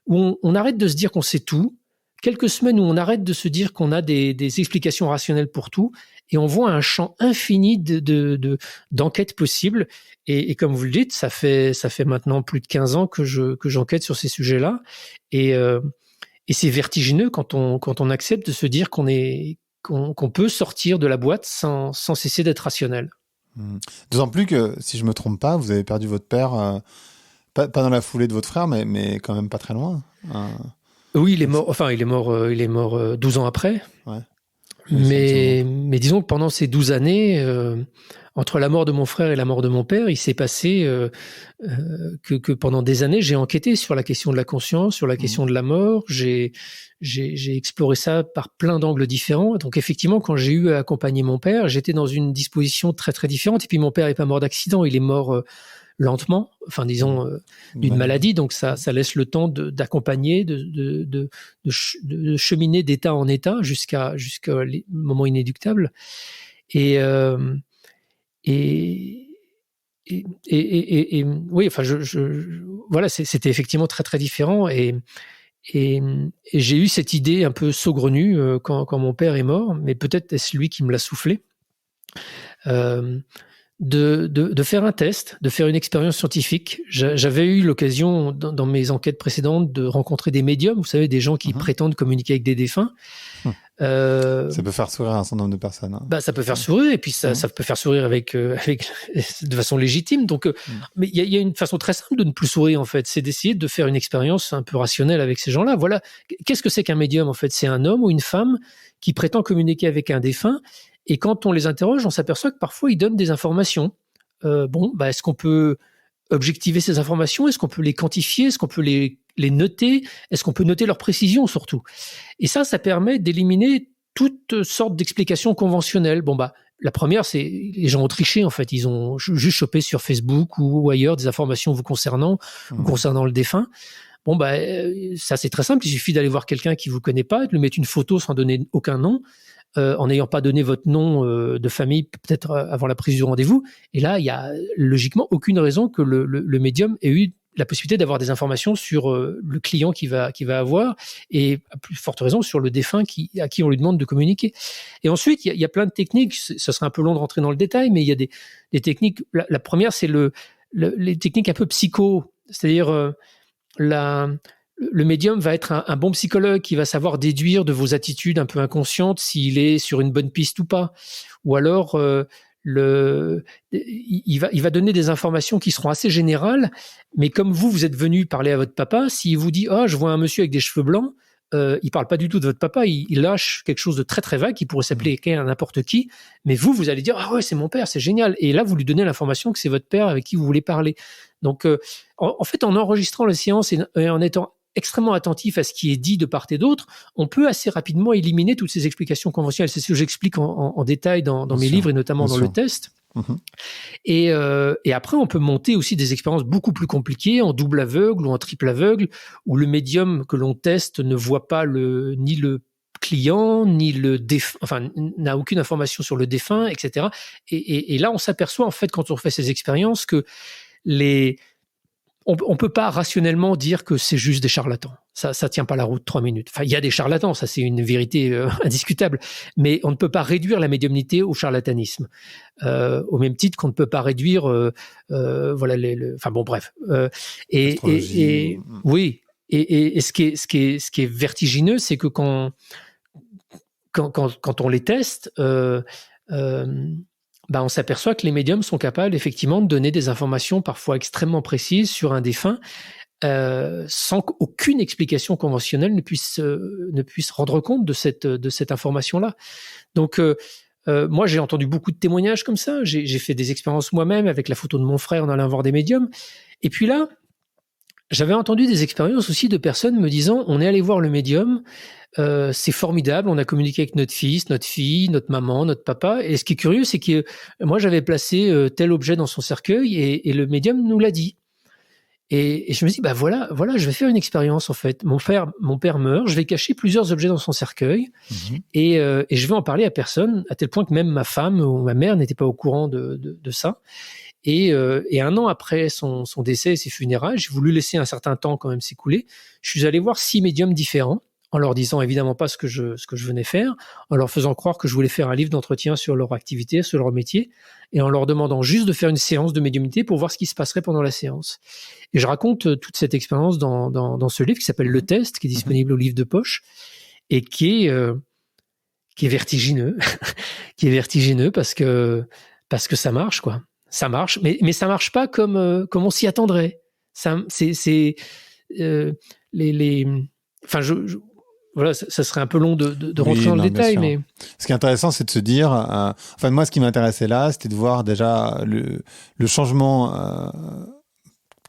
où on arrête de se dire qu'on sait tout, quelques semaines où on arrête de se dire qu'on a des explications rationnelles pour tout, et on voit un champ infini d'enquêtes possibles. Et comme vous le dites, ça fait maintenant plus de 15 ans que j'enquête sur ces sujets-là. Et c'est vertigineux quand on accepte de se dire qu'on peut sortir de la boîte sans cesser d'être rationnel. D'autant plus que, si je me trompe pas, vous avez perdu votre père, pas dans la foulée de votre frère, mais quand même pas très loin. Oui, il est mort. Enfin, il est mort 12 ans après. Ouais. Mais disons que pendant ces 12 années, entre la mort de mon frère et la mort de mon père, il s'est passé que pendant des années, j'ai enquêté sur la question de la conscience, sur la question de la mort. J'ai exploré ça par plein d'angles différents. Donc effectivement, quand j'ai eu à accompagner mon père, j'étais dans une disposition très très différente. Et puis mon père n'est pas mort d'accident, il est mort lentement, enfin disons d'une maladie, donc ça laisse le temps d'accompagner, de cheminer d'état en état jusqu'à les moments inéluctables. Et oui, enfin voilà, c'était effectivement très très différent. Et j'ai eu cette idée un peu saugrenue quand mon père est mort, mais peut-être est-ce lui qui me l'a soufflé. De faire un test, de faire une expérience scientifique. J'avais eu l'occasion, dans mes enquêtes précédentes, de rencontrer des médiums, vous savez, des gens qui prétendent communiquer avec des défunts. Ça peut faire sourire un certain nombre de personnes. Hein. Bah, ça peut faire sourire, et puis ça peut faire sourire avec de façon légitime. Donc, mais il y a une façon très simple de ne plus sourire, en fait. C'est d'essayer de faire une expérience un peu rationnelle avec ces gens-là. Voilà. Qu'est-ce que c'est qu'un médium, en fait? C'est un homme ou une femme qui prétend communiquer avec un défunt. Et quand on les interroge, on s'aperçoit que parfois ils donnent des informations. Est-ce qu'on peut objectiver ces informations? Est-ce qu'on peut les quantifier? Est-ce qu'on peut les noter? Est-ce qu'on peut noter leur précision surtout? Et ça permet d'éliminer toutes sortes d'explications conventionnelles. La première, c'est les gens ont triché en fait. Ils ont juste chopé sur Facebook ou ailleurs des informations vous concernant ou concernant le défunt. Ça c'est très simple. Il suffit d'aller voir quelqu'un qui vous connaît pas, de lui mettre une photo sans donner aucun nom. En n'ayant pas donné votre nom de famille peut-être avant la prise du rendez-vous. Et là, il y a logiquement aucune raison que le médium ait eu la possibilité d'avoir des informations sur le client qui va avoir, et à plus forte raison sur le défunt à qui on lui demande de communiquer. Et ensuite, il y a plein de techniques. Ce serait un peu long de rentrer dans le détail, mais il y a des techniques. La première, c'est les techniques un peu psycho, c'est-à-dire le médium va être un bon psychologue qui va savoir déduire de vos attitudes un peu inconscientes s'il est sur une bonne piste ou pas. Ou alors, il va donner des informations qui seront assez générales, mais comme vous êtes venu parler à votre papa, s'il vous dit « Ah, je vois un monsieur avec des cheveux blancs », il parle pas du tout de votre papa, il lâche quelque chose de très très vague qui pourrait s'appeler à n'importe qui, mais vous allez dire « Ah ouais, c'est mon père, c'est génial ». Et là, vous lui donnez l'information que c'est votre père avec qui vous voulez parler. Donc, en fait, en enregistrant la séance et en étant extrêmement attentif à ce qui est dit de part et d'autre, on peut assez rapidement éliminer toutes ces explications conventionnelles. C'est ce que j'explique en détail dans mes livres et notamment dans le test. Et après, on peut monter aussi des expériences beaucoup plus compliquées en double aveugle ou en triple aveugle, où le médium que l'on teste ne voit pas ni le client, ni n'a aucune information sur le défunt, etc. Et là, on s'aperçoit, en fait, quand on fait ces expériences, que on peut pas rationnellement dire que c'est juste des charlatans. ça tient pas la route 3 minutes. Enfin, il y a des charlatans, ça c'est une vérité indiscutable, mais on ne peut pas réduire la médiumnité au charlatanisme, au même titre qu'on ne peut pas réduire, voilà, enfin bon, bref. Oui. Et ce qui est vertigineux, c'est que quand on les teste, on s'aperçoit que les médiums sont capables effectivement de donner des informations parfois extrêmement précises sur un défunt, sans qu'aucune explication conventionnelle ne puisse rendre compte de cette information-là. Donc, moi, j'ai entendu beaucoup de témoignages comme ça. J'ai fait des expériences moi-même avec la photo de mon frère en allant voir des médiums. Et puis là, j'avais entendu des expériences aussi de personnes me disant, on est allé voir le médium, c'est formidable, on a communiqué avec notre fils, notre fille, notre maman, notre papa. Et ce qui est curieux, c'est que moi, j'avais placé tel objet dans son cercueil et le médium nous l'a dit. Et je me dis, voilà, je vais faire une expérience en fait. Mon père meurt, je vais cacher plusieurs objets dans son cercueil et je vais en parler à personne, à tel point que même ma femme ou ma mère n'était pas au courant de ça. Et 1 an après son décès et ses funérailles, j'ai voulu laisser un certain temps quand même s'écouler. Je suis allé voir 6 médiums différents, en leur disant évidemment pas ce que je venais faire, en leur faisant croire que je voulais faire un livre d'entretien sur leur activité, sur leur métier, et en leur demandant juste de faire une séance de médiumnité pour voir ce qui se passerait pendant la séance. Et je raconte toute cette expérience dans ce livre qui s'appelle Le Test, qui est disponible au livre de poche, et qui est vertigineux, qui est vertigineux parce que ça marche, quoi. Ça marche, mais ça marche pas comme on s'y attendrait. Enfin, voilà, ça serait un peu long de rentrer dans le détail, mais ce qui est intéressant, c'est de se dire, moi, ce qui m'intéressait là, c'était de voir déjà le changement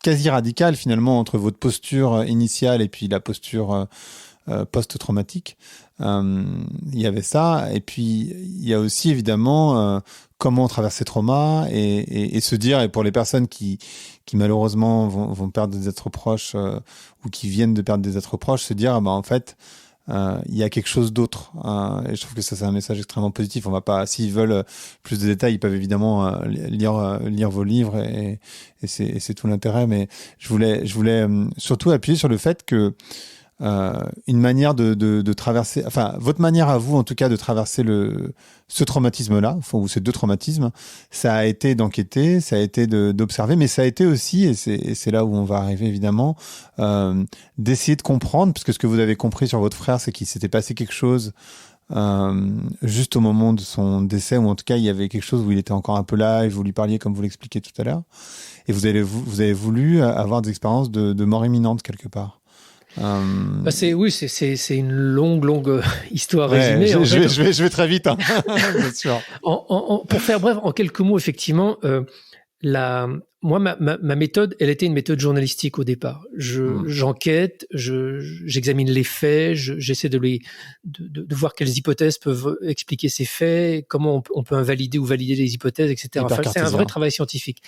quasi radical finalement entre votre posture initiale et puis la posture post-traumatique. Il y avait ça, et puis il y a aussi évidemment comment traverser trauma et se dire, et pour les personnes qui malheureusement vont perdre des êtres proches ou qui viennent de perdre des êtres proches, se dire en fait il y a quelque chose d'autre, et je trouve que ça c'est un message extrêmement positif. On va pas, s'ils veulent plus de détails, ils peuvent évidemment lire vos livres et c'est tout l'intérêt, mais je voulais surtout appuyer sur le fait que une manière de traverser, enfin votre manière à vous en tout cas de traverser ce traumatisme-là, ou ces 2 traumatismes, ça a été d'enquêter, ça a été d'observer, mais ça a été aussi, et c'est là où on va arriver évidemment, d'essayer de comprendre, parce que ce que vous avez compris sur votre frère, c'est qu'il s'était passé quelque chose juste au moment de son décès, ou en tout cas il y avait quelque chose où il était encore un peu là et vous lui parliez comme vous l'expliquiez tout à l'heure, et vous avez voulu avoir des expériences de mort imminente quelque part. C'est une longue histoire résumée. Je vais très vite, hein. Bien sûr. Pour faire bref, en quelques mots, effectivement, moi, ma méthode, elle était une méthode journalistique au départ. J'enquête, j'examine les faits, j'essaie de voir quelles hypothèses peuvent expliquer ces faits, comment on peut invalider ou valider les hypothèses, etc. Enfin, c'est un vrai travail scientifique.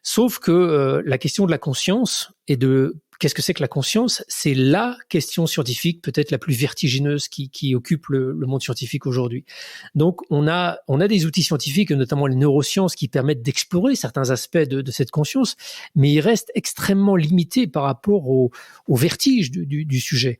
Sauf que la question de la conscience et de qu'est-ce que c'est que la conscience, c'est la question scientifique peut-être la plus vertigineuse qui occupe le monde scientifique aujourd'hui. Donc on a des outils scientifiques, notamment les neurosciences, qui permettent d'explorer certains aspects de cette conscience, mais ils restent extrêmement limités par rapport au vertige du sujet.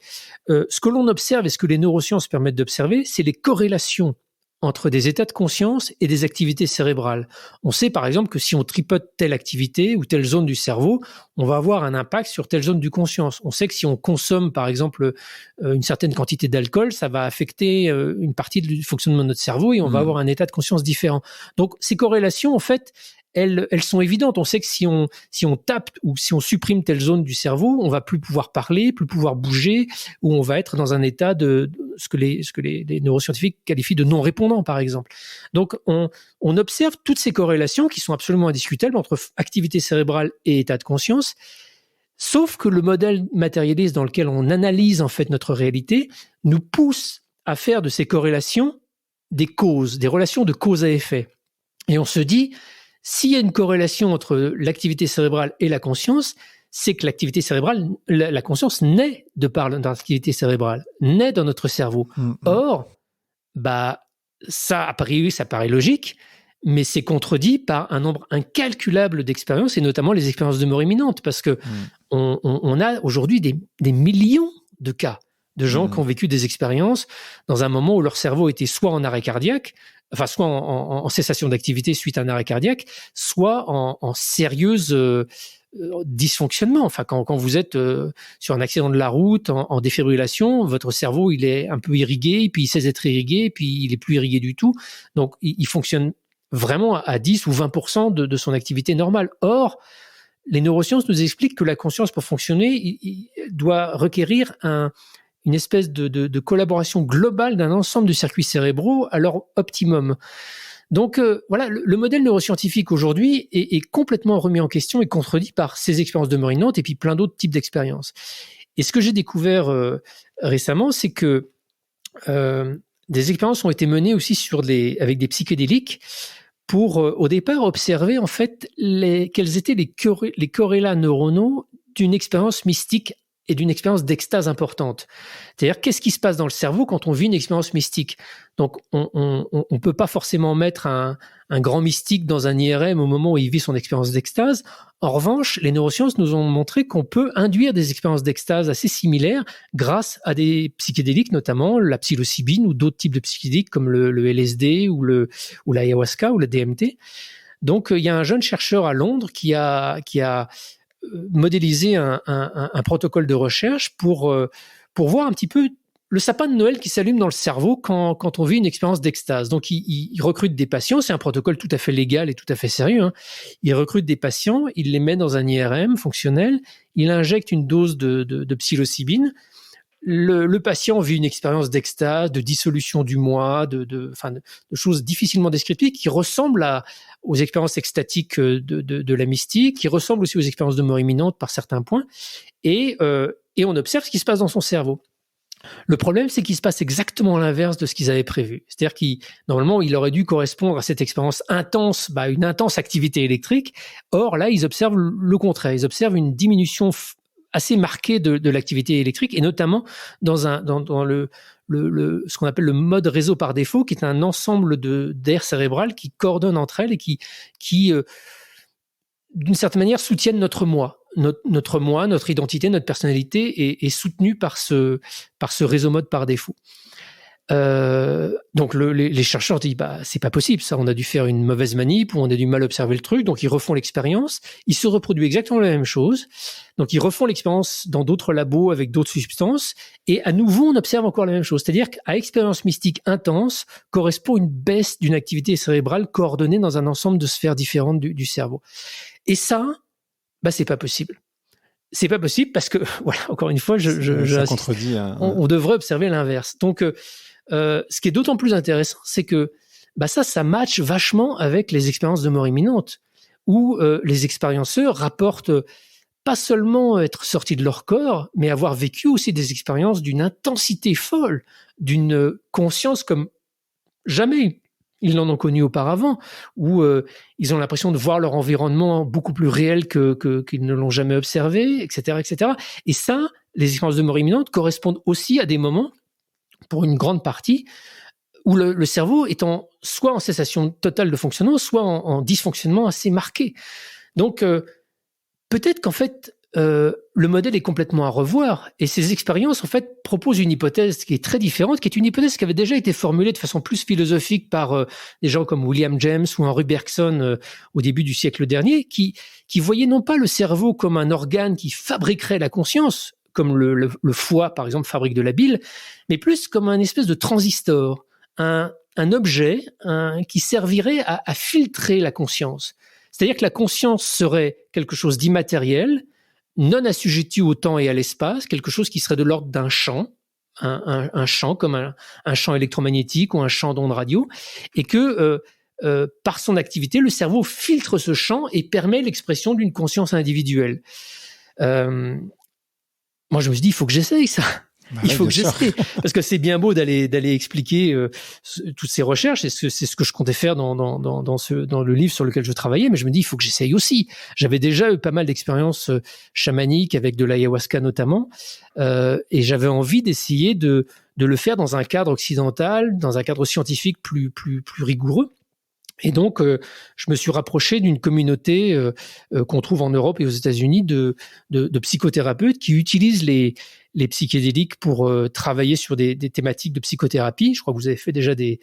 Ce que l'on observe et ce que les neurosciences permettent d'observer, c'est les corrélations entre des états de conscience et des activités cérébrales. On sait par exemple que si on tripote telle activité ou telle zone du cerveau, on va avoir un impact sur telle zone du conscience. On sait que si on consomme par exemple une certaine quantité d'alcool, ça va affecter une partie du fonctionnement de notre cerveau et on va avoir un état de conscience différent. Donc ces corrélations en fait, elles sont évidentes. On sait que si on tape ou si on supprime telle zone du cerveau, on va plus pouvoir parler, plus pouvoir bouger, ou on va être dans un état de ce que les neuroscientifiques qualifient de non-répondant, par exemple. Donc, on observe toutes ces corrélations qui sont absolument indiscutables entre activité cérébrale et état de conscience, sauf que le modèle matérialiste dans lequel on analyse en fait notre réalité nous pousse à faire de ces corrélations des causes, des relations de cause à effet. Et on se dit, s'il y a une corrélation entre l'activité cérébrale et la conscience, c'est que l'activité cérébrale, la conscience naît de par l'activité cérébrale, naît dans notre cerveau. Or, ça, a priori, ça paraît logique, mais c'est contredit par un nombre incalculable d'expériences, et notamment les expériences de mort imminente, parce que on a aujourd'hui des millions de cas de gens qui ont vécu des expériences dans un moment où leur cerveau était soit en arrêt cardiaque, enfin soit en cessation d'activité suite à un arrêt cardiaque, soit en sérieuse dysfonctionnement. Enfin, quand vous êtes sur un accident de la route, en défibrillation, votre cerveau il est un peu irrigué, puis il cesse d'être irrigué, puis il est plus irrigué du tout. Donc il fonctionne vraiment à 10 ou 20% de son activité normale. Or, les neurosciences nous expliquent que la conscience, pour fonctionner, il doit requérir une espèce de collaboration globale d'un ensemble de circuits cérébraux à leur optimum. Donc voilà, le modèle neuroscientifique aujourd'hui est complètement remis en question et contredit par ces expériences de Morinant et puis plein d'autres types d'expériences. Et ce que j'ai découvert récemment, c'est que des expériences ont été menées aussi avec des psychédéliques pour au départ observer en fait quels étaient les corrélats neuronaux d'une expérience mystique et d'une expérience d'extase importante. C'est-à-dire, qu'est-ce qui se passe dans le cerveau quand on vit une expérience mystique? Donc, on peut pas forcément mettre un grand mystique dans un IRM au moment où il vit son expérience d'extase. En revanche, les neurosciences nous ont montré qu'on peut induire des expériences d'extase assez similaires grâce à des psychédéliques, notamment la psilocybine ou d'autres types de psychédéliques comme le LSD ou l'ayahuasca ou le DMT. Donc, il y a un jeune chercheur à Londres qui a modéliser un protocole de recherche pour voir un petit peu le sapin de Noël qui s'allume dans le cerveau quand on vit une expérience d'extase. Donc, il recrute des patients, c'est un protocole tout à fait légal et tout à fait sérieux. Hein. Il recrute des patients, il les met dans un IRM fonctionnel, il injecte une dose de psilocybine. Le patient vit une expérience d'extase, de dissolution du moi, de choses difficilement descriptibles qui ressemblent aux expériences extatiques de la mystique, qui ressemblent aussi aux expériences de mort imminente par certains points, et on observe ce qui se passe dans son cerveau. Le problème, c'est qu'il se passe exactement l'inverse de ce qu'ils avaient prévu. C'est-à-dire normalement, il aurait dû correspondre à cette expérience intense, une intense activité électrique. Or, là, ils observent le contraire. Ils observent une diminution assez marquée de l'activité électrique, et notamment dans ce qu'on appelle le mode réseau par défaut, qui est un ensemble d'aires cérébrales qui coordonnent entre elles et qui d'une certaine manière, soutiennent notre moi. Notre moi, notre identité, notre personnalité est soutenue par ce réseau mode par défaut. Donc les chercheurs disent c'est pas possible ça, on a dû faire une mauvaise manip ou on a dû mal observer le truc, donc ils refont l'expérience, ils se reproduisent exactement la même chose, donc ils refont l'expérience dans d'autres labos avec d'autres substances et à nouveau on observe encore la même chose, c'est-à-dire qu'à expérience mystique intense correspond une baisse d'une activité cérébrale coordonnée dans un ensemble de sphères différentes du cerveau. Et ça, c'est pas possible. C'est pas possible parce que voilà, encore une fois, ça contredit. On devrait observer l'inverse. Donc ce qui est d'autant plus intéressant, c'est que ça match vachement avec les expériences de mort imminente, où les expérienceurs rapportent pas seulement être sortis de leur corps, mais avoir vécu aussi des expériences d'une intensité folle, d'une conscience comme jamais ils n'en ont connu auparavant, où ils ont l'impression de voir leur environnement beaucoup plus réel qu'ils ne l'ont jamais observé, etc., etc. Et ça, les expériences de mort imminente correspondent aussi à des moments, pour une grande partie, où le cerveau est soit en cessation totale de fonctionnement, soit en dysfonctionnement assez marqué. Donc, peut-être qu'en fait, le modèle est complètement à revoir, et ces expériences, en fait, proposent une hypothèse qui est très différente, qui est une hypothèse qui avait déjà été formulée de façon plus philosophique par des gens comme William James ou Henry Bergson au début du siècle dernier, qui voyaient non pas le cerveau comme un organe qui fabriquerait la conscience, comme le foie, par exemple, fabrique de la bile, mais plus comme un espèce de transistor, un objet qui servirait à filtrer la conscience. C'est-à-dire que la conscience serait quelque chose d'immatériel, non assujetti au temps et à l'espace, quelque chose qui serait de l'ordre d'un champ, un champ comme un champ électromagnétique ou un champ d'ondes radio, et que par son activité, le cerveau filtre ce champ et permet l'expression d'une conscience individuelle. Moi, je me suis dit, il faut que j'essaye ça. Il faut que j'essaye, parce que c'est bien beau d'aller expliquer toutes ces recherches, et c'est ce que je comptais faire dans le livre sur lequel je travaillais, mais je me dis il faut que j'essaye aussi. J'avais déjà eu pas mal d'expériences chamaniques avec de l'ayahuasca notamment, et j'avais envie d'essayer de le faire dans un cadre occidental, dans un cadre scientifique plus rigoureux. Et donc, je me suis rapproché d'une communauté qu'on trouve en Europe et aux États-Unis de psychothérapeutes qui utilisent les les psychédéliques pour travailler sur des thématiques de psychothérapie. Je crois que vous avez fait déjà des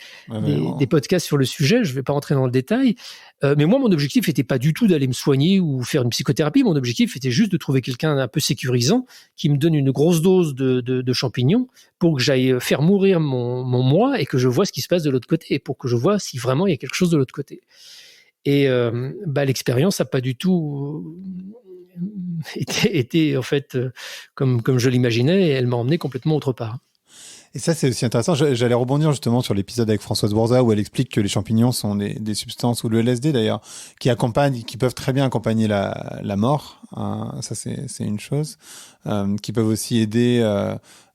podcasts sur le sujet. Je ne vais pas rentrer dans le détail. Mais moi, mon objectif n'était pas du tout d'aller me soigner ou faire une psychothérapie. Mon objectif était juste de trouver quelqu'un d'un peu sécurisant qui me donne une grosse dose de champignons pour que j'aille faire mourir mon moi et que je vois ce qui se passe de l'autre côté et pour que je vois si vraiment il y a quelque chose de l'autre côté. Et l'expérience n'a pas du tout été en fait comme je l'imaginais, et elle m'a emmené complètement autre part. Et ça, c'est aussi intéressant. J'allais rebondir justement sur l'épisode avec Françoise Borza où elle explique que les champignons sont des substances, ou le LSD d'ailleurs, qui peuvent très bien accompagner la mort. Ça, c'est une chose. Qui peuvent aussi aider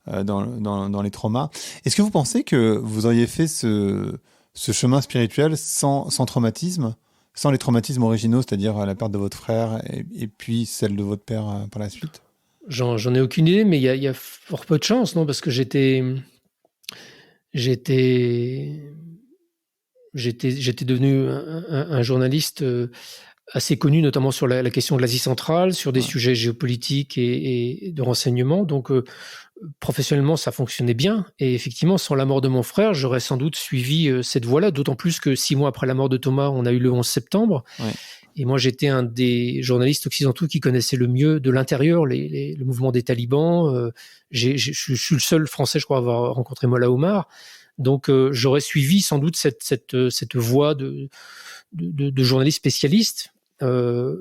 dans les traumas. Est-ce que vous pensez que vous auriez fait ce chemin spirituel sans traumatisme, sans les traumatismes originaux, c'est-à-dire la perte de votre frère et puis celle de votre père par la suite? J'en ai aucune idée, mais il y a fort peu de chance, non, parce que j'étais devenu un journaliste assez connu, notamment sur la question de l'Asie centrale, sur des sujets géopolitiques et de renseignement. Donc, professionnellement, ça fonctionnait bien. Et effectivement, sans la mort de mon frère, j'aurais sans doute suivi cette voie-là, d'autant plus que 6 mois après la mort de Thomas, on a eu le 11 septembre. Ouais. Et moi, j'étais un des journalistes occidentaux qui connaissait le mieux de l'intérieur le mouvement des talibans. Je suis le seul Français, je crois, à avoir rencontré Mollah Omar. Donc, j'aurais suivi sans doute cette voie de journaliste spécialiste. Je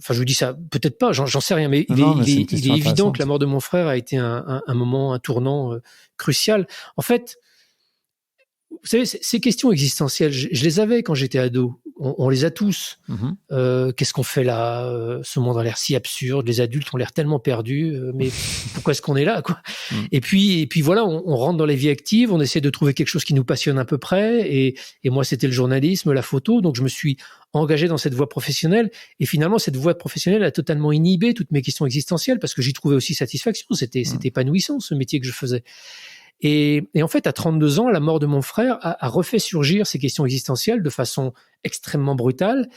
vous dis ça, peut-être pas, j'en sais rien, mais il est évident que la mort de mon frère a été un moment, un tournant crucial. En fait, vous savez, ces questions existentielles, je les avais quand j'étais ado. On les a tous. Qu'est-ce qu'on fait là? Ce monde a l'air si absurde. Les adultes ont l'air tellement perdus. Mais pourquoi est-ce qu'on est là, quoi? Et puis voilà, on rentre dans les vies actives. On essaie de trouver quelque chose qui nous passionne à peu près. Et moi, c'était le journalisme, la photo. Donc, je me suis engagé dans cette voie professionnelle. Et finalement, cette voie professionnelle a totalement inhibé toutes mes questions existentielles parce que j'y trouvais aussi satisfaction. C'était épanouissant, ce métier que je faisais. Et en fait, à 32 ans, la mort de mon frère a refait surgir ces questions existentielles de façon extrêmement brutale.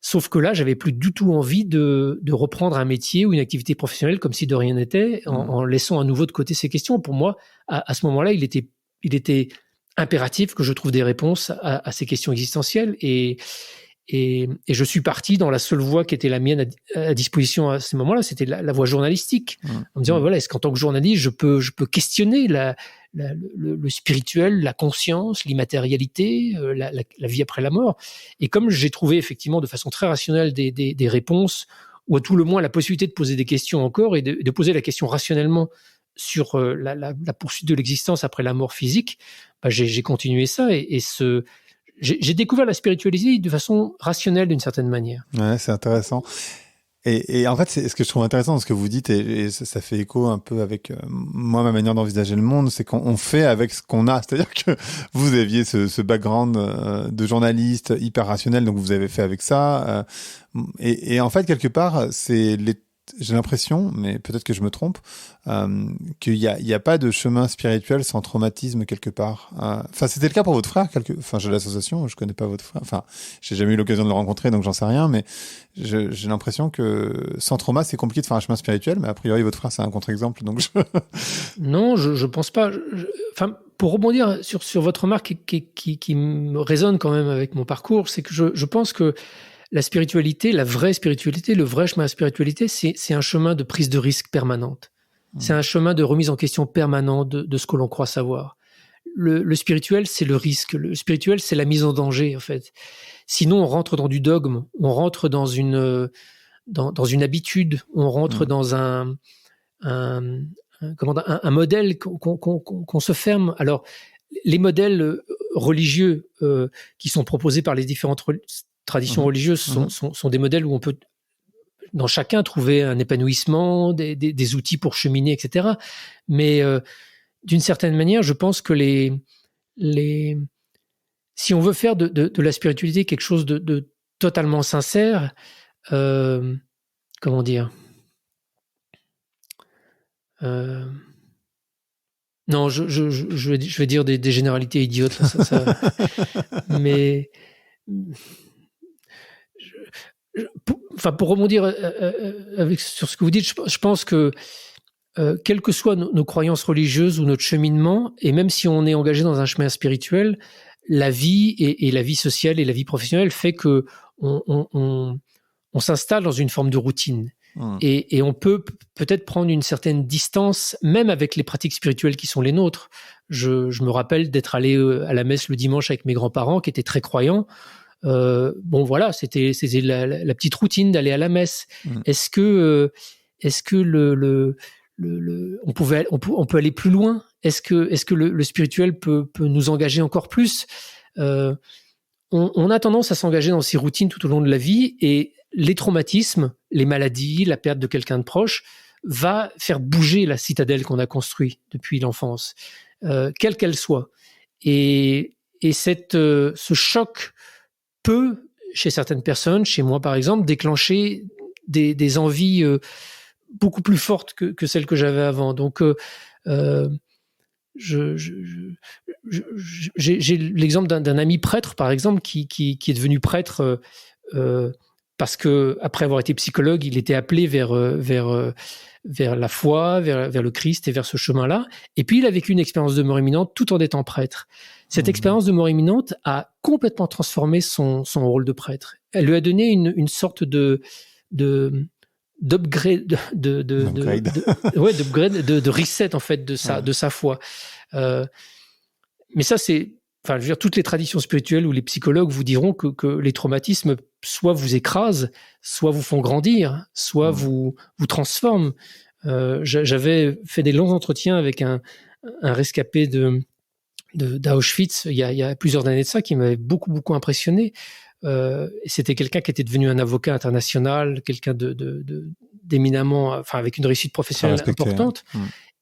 Sauf que là, j'avais plus du tout envie de reprendre un métier ou une activité professionnelle comme si de rien n'était, en laissant à nouveau de côté ces questions. Pour moi, à ce moment-là, il était impératif que je trouve des réponses à ces questions existentielles. Et je suis parti dans la seule voie qui était la mienne à disposition à ce moment-là, c'était la voie journalistique. En me disant, voilà, est-ce qu'en tant que journaliste, je peux questionner le spirituel, la conscience, l'immatérialité, la vie après la mort. Et comme j'ai trouvé effectivement de façon très rationnelle des réponses, ou à tout le moins la possibilité de poser des questions encore, et de poser la question rationnellement sur la poursuite de l'existence après la mort physique, j'ai continué ça. J'ai découvert la spiritualité de façon rationnelle d'une certaine manière. Ouais, c'est intéressant. Et en fait, ce que je trouve intéressant dans ce que vous dites, et ça fait écho un peu avec moi, ma manière d'envisager le monde, c'est qu'on fait avec ce qu'on a. C'est-à-dire que vous aviez ce background de journaliste hyper rationnel, donc vous avez fait avec ça. Et en fait, quelque part, j'ai l'impression, mais peut-être que je me trompe, qu'il y a pas de chemin spirituel sans traumatisme quelque part. Enfin, c'était le cas pour votre frère. Enfin, j'ai l'association, je connais pas votre frère. Enfin, j'ai jamais eu l'occasion de le rencontrer, donc j'en sais rien. Mais j'ai l'impression que sans trauma, c'est compliqué de faire un chemin spirituel. Mais a priori, votre frère, c'est un contre-exemple. Donc non, je pense pas. Enfin, pour rebondir sur votre remarque qui me résonne quand même avec mon parcours, c'est que je pense que la spiritualité, la vraie spiritualité, le vrai chemin à la spiritualité, c'est un chemin de prise de risque permanente. C'est un chemin de remise en question permanente de ce que l'on croit savoir. Le spirituel, c'est le risque. Le spirituel, c'est la mise en danger, en fait. Sinon, on rentre dans du dogme, on rentre dans une habitude, on rentre dans un modèle qu'on se ferme. Alors, les modèles religieux qui sont proposés par les différentes traditions religieuses sont des modèles où on peut, dans chacun, trouver un épanouissement, des outils pour cheminer, etc. Mais d'une certaine manière, je pense que si on veut faire de la spiritualité quelque chose de totalement sincère, comment dire, non, je vais dire des généralités idiotes, là, mais pour rebondir sur ce que vous dites, je pense que quelles que soient nos croyances religieuses ou notre cheminement, et même si on est engagé dans un chemin spirituel, la vie et la vie sociale et la vie professionnelle fait que on s'installe dans une forme de routine. Et on peut peut-être prendre une certaine distance, même avec les pratiques spirituelles qui sont les nôtres. Je me rappelle d'être allé à la messe le dimanche avec mes grands-parents qui étaient très croyants. Bon voilà, c'était la petite routine d'aller à la messe. Est-ce que on peut aller plus loin? Est-ce que le spirituel peut nous engager encore plus? On a tendance à s'engager dans ces routines tout au long de la vie, et les traumatismes, les maladies, la perte de quelqu'un de proche va faire bouger la citadelle qu'on a construite depuis l'enfance, quelle qu'elle soit. Et ce choc peut, chez certaines personnes, chez moi par exemple, déclencher des envies beaucoup plus fortes que celles que j'avais avant. Donc, j'ai l'exemple d'un ami prêtre, par exemple, qui est devenu prêtre parce que après avoir été psychologue, il était appelé vers la foi, vers le Christ et vers ce chemin-là. Et puis, il a vécu une expérience de mort imminente tout en étant prêtre. Cette expérience de mort imminente a complètement transformé son rôle de prêtre. Elle lui a donné une sorte d'upgrade, de reset en fait de sa foi. Mais ça, c'est, enfin, je veux dire, toutes les traditions spirituelles ou les psychologues vous diront que les traumatismes soit vous écrasent, soit vous font grandir, soit vous transforment. J'avais fait des longs entretiens avec un rescapé d'Auschwitz il y a plusieurs années de ça, qui m'avait beaucoup impressionné. C'était quelqu'un qui était devenu un avocat international, quelqu'un d'éminemment, enfin avec une réussite professionnelle importante.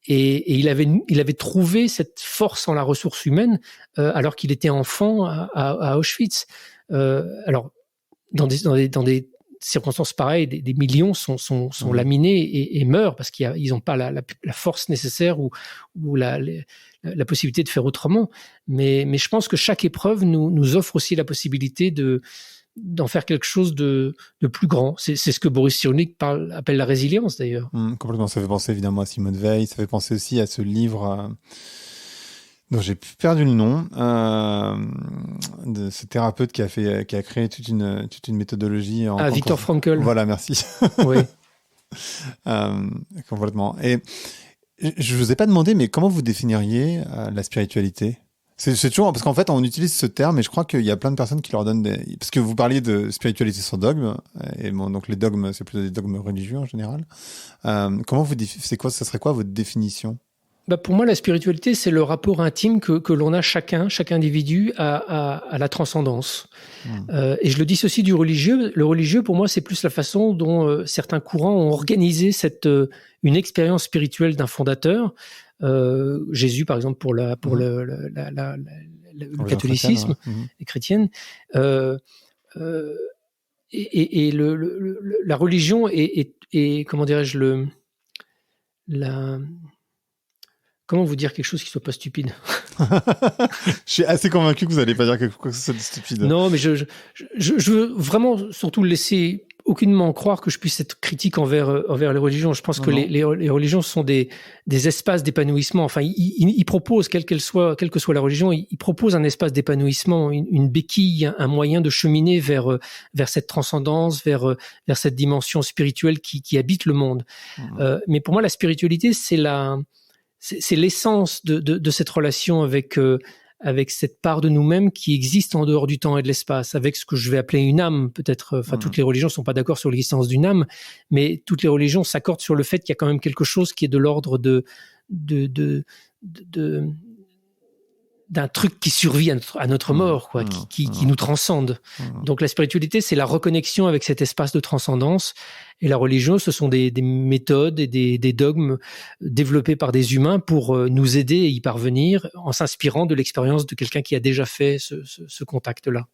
Et il avait trouvé cette force en la ressource humaine alors qu'il était enfant à Auschwitz. Alors dans des circonstances pareilles, des millions sont laminés et meurent parce qu'ils n'ont pas la force nécessaire ou la possibilité de faire autrement. Mais je pense que chaque épreuve nous offre aussi la possibilité d'en faire quelque chose de plus grand. C'est ce que Boris Cyrulnik appelle la résilience, d'ailleurs. Complètement. Ça fait penser évidemment à Simone Veil. Ça fait penser aussi à ce livre dont j'ai perdu le nom, de ce thérapeute qui a créé toute une méthodologie. Viktor Frankl. Voilà, merci. Oui. Complètement. Et je vous ai pas demandé, mais comment vous définiriez la spiritualité ? C'est toujours parce qu'en fait on utilise ce terme, et je crois qu'il y a plein de personnes qui leur donnent parce que vous parliez de spiritualité sans dogme, et bon, donc les dogmes, c'est plutôt des dogmes religieux en général. Comment ça serait quoi votre définition? Pour moi, la spiritualité, c'est le rapport intime que l'on a chaque individu à la transcendance. Et je le dissocie du religieux. Le religieux, pour moi, c'est plus la façon dont certains courants ont organisé une expérience spirituelle d'un fondateur. Jésus, par exemple, pour le catholicisme et chrétienne. Et la religion est comment dirais-je, comment vous dire quelque chose qui soit pas stupide? Je suis assez convaincu que vous n'allez pas dire quelque chose de stupide. Non, mais je veux vraiment surtout laisser aucunement croire que je puisse être critique envers les religions. Je pense que les religions sont des espaces d'épanouissement. Enfin, ils proposent, quelle que soit la religion, ils proposent un espace d'épanouissement, une béquille, un moyen de cheminer vers cette transcendance, vers cette dimension spirituelle qui habite le monde. Mais pour moi, la spiritualité, c'est l'essence de cette relation avec cette part de nous-mêmes qui existe en dehors du temps et de l'espace, avec ce que je vais appeler une âme, peut-être. Enfin, toutes les religions sont pas d'accord sur l'existence d'une âme, mais toutes les religions s'accordent sur le fait qu'il y a quand même quelque chose qui est de l'ordre d'un truc qui survit à notre mort, quoi, qui nous transcende. Donc la spiritualité, c'est la reconnexion avec cet espace de transcendance, et la religion, ce sont des méthodes et des dogmes développés par des humains pour nous aider à y parvenir en s'inspirant de l'expérience de quelqu'un qui a déjà fait ce contact-là.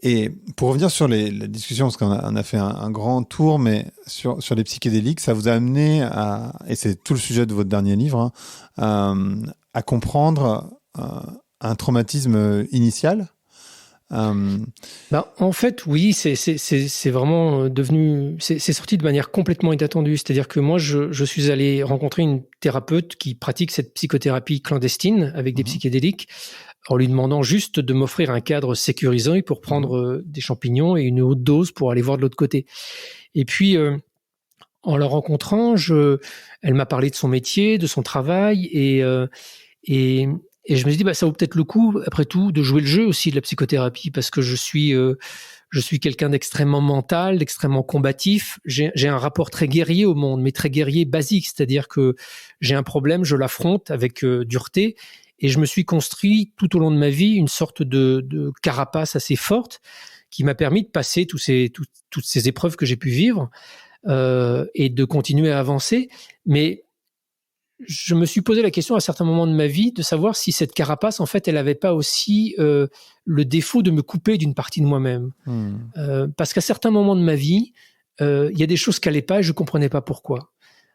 Et pour revenir sur la discussion, parce qu'on a fait un grand tour, mais sur les psychédéliques, ça vous a amené et c'est tout le sujet de votre dernier livre, à comprendre un traumatisme initial. En fait, oui, c'est vraiment devenu, c'est sorti de manière complètement inattendue. C'est-à-dire que moi, je suis allé rencontrer une thérapeute qui pratique cette psychothérapie clandestine avec des psychédéliques, en lui demandant juste de m'offrir un cadre sécurisant pour prendre des champignons et une haute dose pour aller voir de l'autre côté. Et puis, en la rencontrant, elle m'a parlé de son métier, de son travail, et je me suis dit, ça vaut peut-être le coup, après tout, de jouer le jeu aussi de la psychothérapie, parce que je suis quelqu'un d'extrêmement mental, d'extrêmement combatif. J'ai un rapport très guerrier au monde, mais très guerrier basique, c'est-à-dire que j'ai un problème, je l'affronte avec dureté, et je me suis construit tout au long de ma vie une sorte de carapace assez forte qui m'a permis de passer toutes ces épreuves que j'ai pu vivre et de continuer à avancer. Mais je me suis posé la question à certains moments de ma vie de savoir si cette carapace, en fait, elle n'avait pas aussi le défaut de me couper d'une partie de moi-même. Parce qu'à certains moments de ma vie, il y a des choses qui n'allaient pas et je ne comprenais pas pourquoi.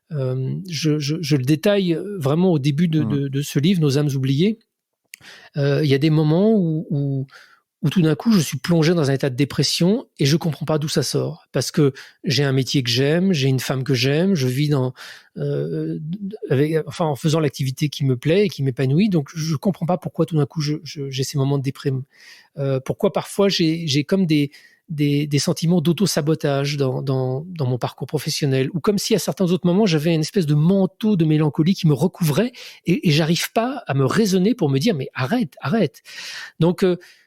Je le détaille vraiment au début de ce livre, Nos âmes oubliées. Il y a des moments où tout d'un coup, je suis plongé dans un état de dépression et je ne comprends pas d'où ça sort. Parce que j'ai un métier que j'aime, j'ai une femme que j'aime, je vis en faisant l'activité qui me plaît et qui m'épanouit. Donc, je ne comprends pas pourquoi tout d'un coup, j'ai ces moments de déprime. Pourquoi parfois, j'ai comme des sentiments d'auto-sabotage dans mon parcours professionnel, ou comme si à certains autres moments, j'avais une espèce de manteau de mélancolie qui me recouvrait et j'arrive pas à me raisonner pour me dire, mais arrête. Donc,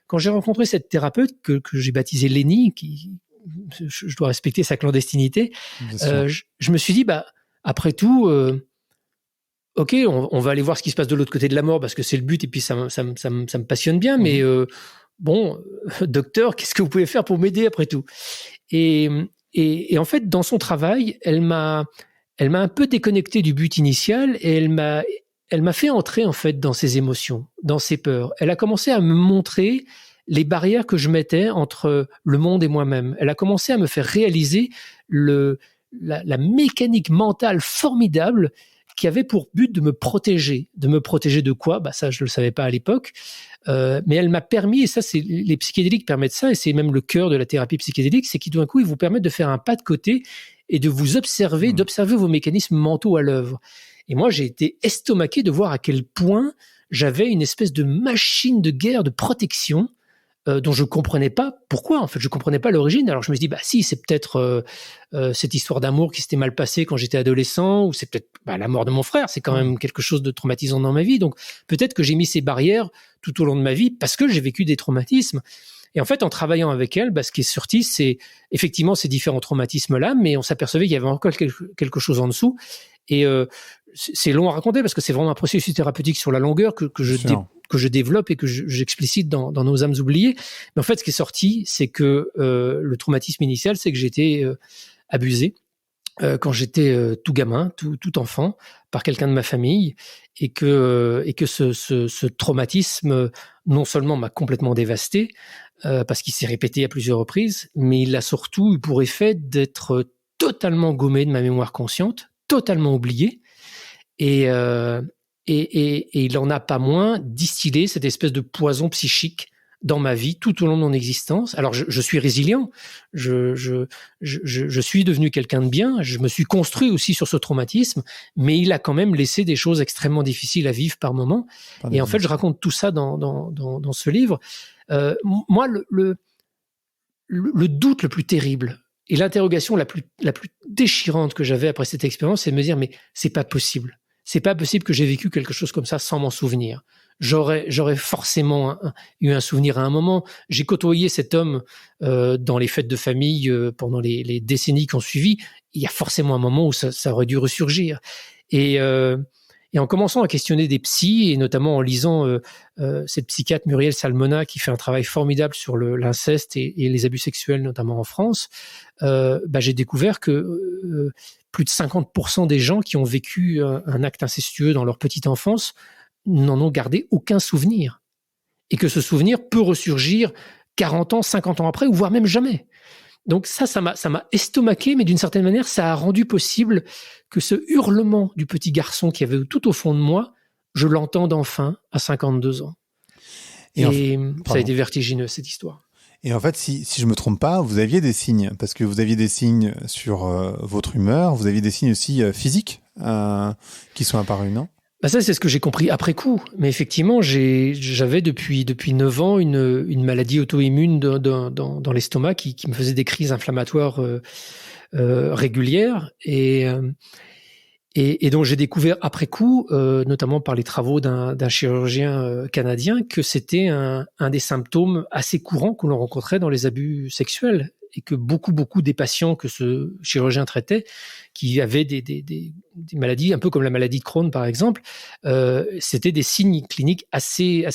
quand j'ai rencontré cette thérapeute que j'ai baptisée Lénie, je dois respecter sa clandestinité, je me suis dit, après tout, ok, on va aller voir ce qui se passe de l'autre côté de la mort parce que c'est le but et puis ça me passionne bien, mais docteur, qu'est-ce que vous pouvez faire pour m'aider après tout ? Et en fait, dans son travail, elle m'a un peu déconnecté du but initial et elle m'a fait entrer en fait dans ses émotions, dans ses peurs. Elle a commencé à me montrer les barrières que je mettais entre le monde et moi-même. Elle a commencé à me faire réaliser la mécanique mentale formidable qui avait pour but de me protéger. De me protéger de quoi ? Ça, je ne le savais pas à l'époque. Mais elle m'a permis, et ça, les psychédéliques permettent ça, et c'est même le cœur de la thérapie psychédélique, c'est qu'ils, tout d'un coup, ils vous permettent de faire un pas de côté et de vous observer, d'observer vos mécanismes mentaux à l'œuvre. Et moi, j'ai été estomaqué de voir à quel point j'avais une espèce de machine de guerre, de protection, dont je comprenais pas pourquoi. En fait, je comprenais pas l'origine. Alors je me suis dit, si, c'est peut-être cette histoire d'amour qui s'était mal passée quand j'étais adolescent, ou c'est peut-être la mort de mon frère. C'est quand même quelque chose de traumatisant dans ma vie. Donc peut-être que j'ai mis ces barrières tout au long de ma vie parce que j'ai vécu des traumatismes. Et en fait, en travaillant avec elle, ce qui est sorti, c'est effectivement ces différents traumatismes-là, mais on s'apercevait qu'il y avait encore quelque chose en dessous. Et c'est long à raconter parce que c'est vraiment un processus thérapeutique sur la longueur que je développe et que j'explicite dans Nos âmes oubliées. Mais en fait, ce qui est sorti, c'est que le traumatisme initial, c'est que j'ai été abusé quand j'étais tout gamin, tout enfant, par quelqu'un de ma famille, et que ce traumatisme non seulement m'a complètement dévasté, parce qu'il s'est répété à plusieurs reprises, mais il a surtout eu pour effet d'être totalement gommé de ma mémoire consciente, totalement oublié, et il en a pas moins distillé cette espèce de poison psychique dans ma vie tout au long de mon existence. Alors je suis résilient, je suis devenu quelqu'un de bien, je me suis construit aussi sur ce traumatisme, mais il a quand même laissé des choses extrêmement difficiles à vivre par moments. Et en fait, je raconte tout ça dans ce livre. Moi, le doute le plus terrible et l'interrogation la plus déchirante que j'avais après cette expérience, c'est de me dire, mais c'est pas possible. C'est pas possible que j'ai vécu quelque chose comme ça sans m'en souvenir. J'aurais forcément eu un souvenir à un moment. J'ai côtoyé cet homme dans les fêtes de famille pendant les décennies qui ont suivi. Il y a forcément un moment où ça aurait dû ressurgir. Et en commençant à questionner des psys, et notamment en lisant cette psychiatre Muriel Salmona qui fait un travail formidable sur l'inceste et les abus sexuels, notamment en France, j'ai découvert que plus de 50% des gens qui ont vécu un acte incestueux dans leur petite enfance n'en ont gardé aucun souvenir. Et que ce souvenir peut ressurgir 40 ans, 50 ans après, ou voire même jamais. Donc ça m'a estomaqué, mais d'une certaine manière, ça a rendu possible que ce hurlement du petit garçon qui avait tout au fond de moi, je l'entende enfin à 52 ans. Et ça a été vertigineux, cette histoire. Et en fait, si je me trompe pas, vous aviez des signes, parce que vous aviez des signes sur votre humeur, vous aviez des signes aussi physiques qui sont apparus, non? Ça, c'est ce que j'ai compris après coup. Mais effectivement, j'avais depuis 9 ans une maladie auto-immune dans l'estomac qui me faisait des crises inflammatoires régulières. Et donc, j'ai découvert après coup, notamment par les travaux d'un chirurgien canadien, que c'était un des symptômes assez courants que l'on rencontrait dans les abus sexuels. Et que beaucoup des patients que ce chirurgien traitait, qui avaient des maladies, un peu comme la maladie de Crohn par exemple, c'était des signes cliniques assez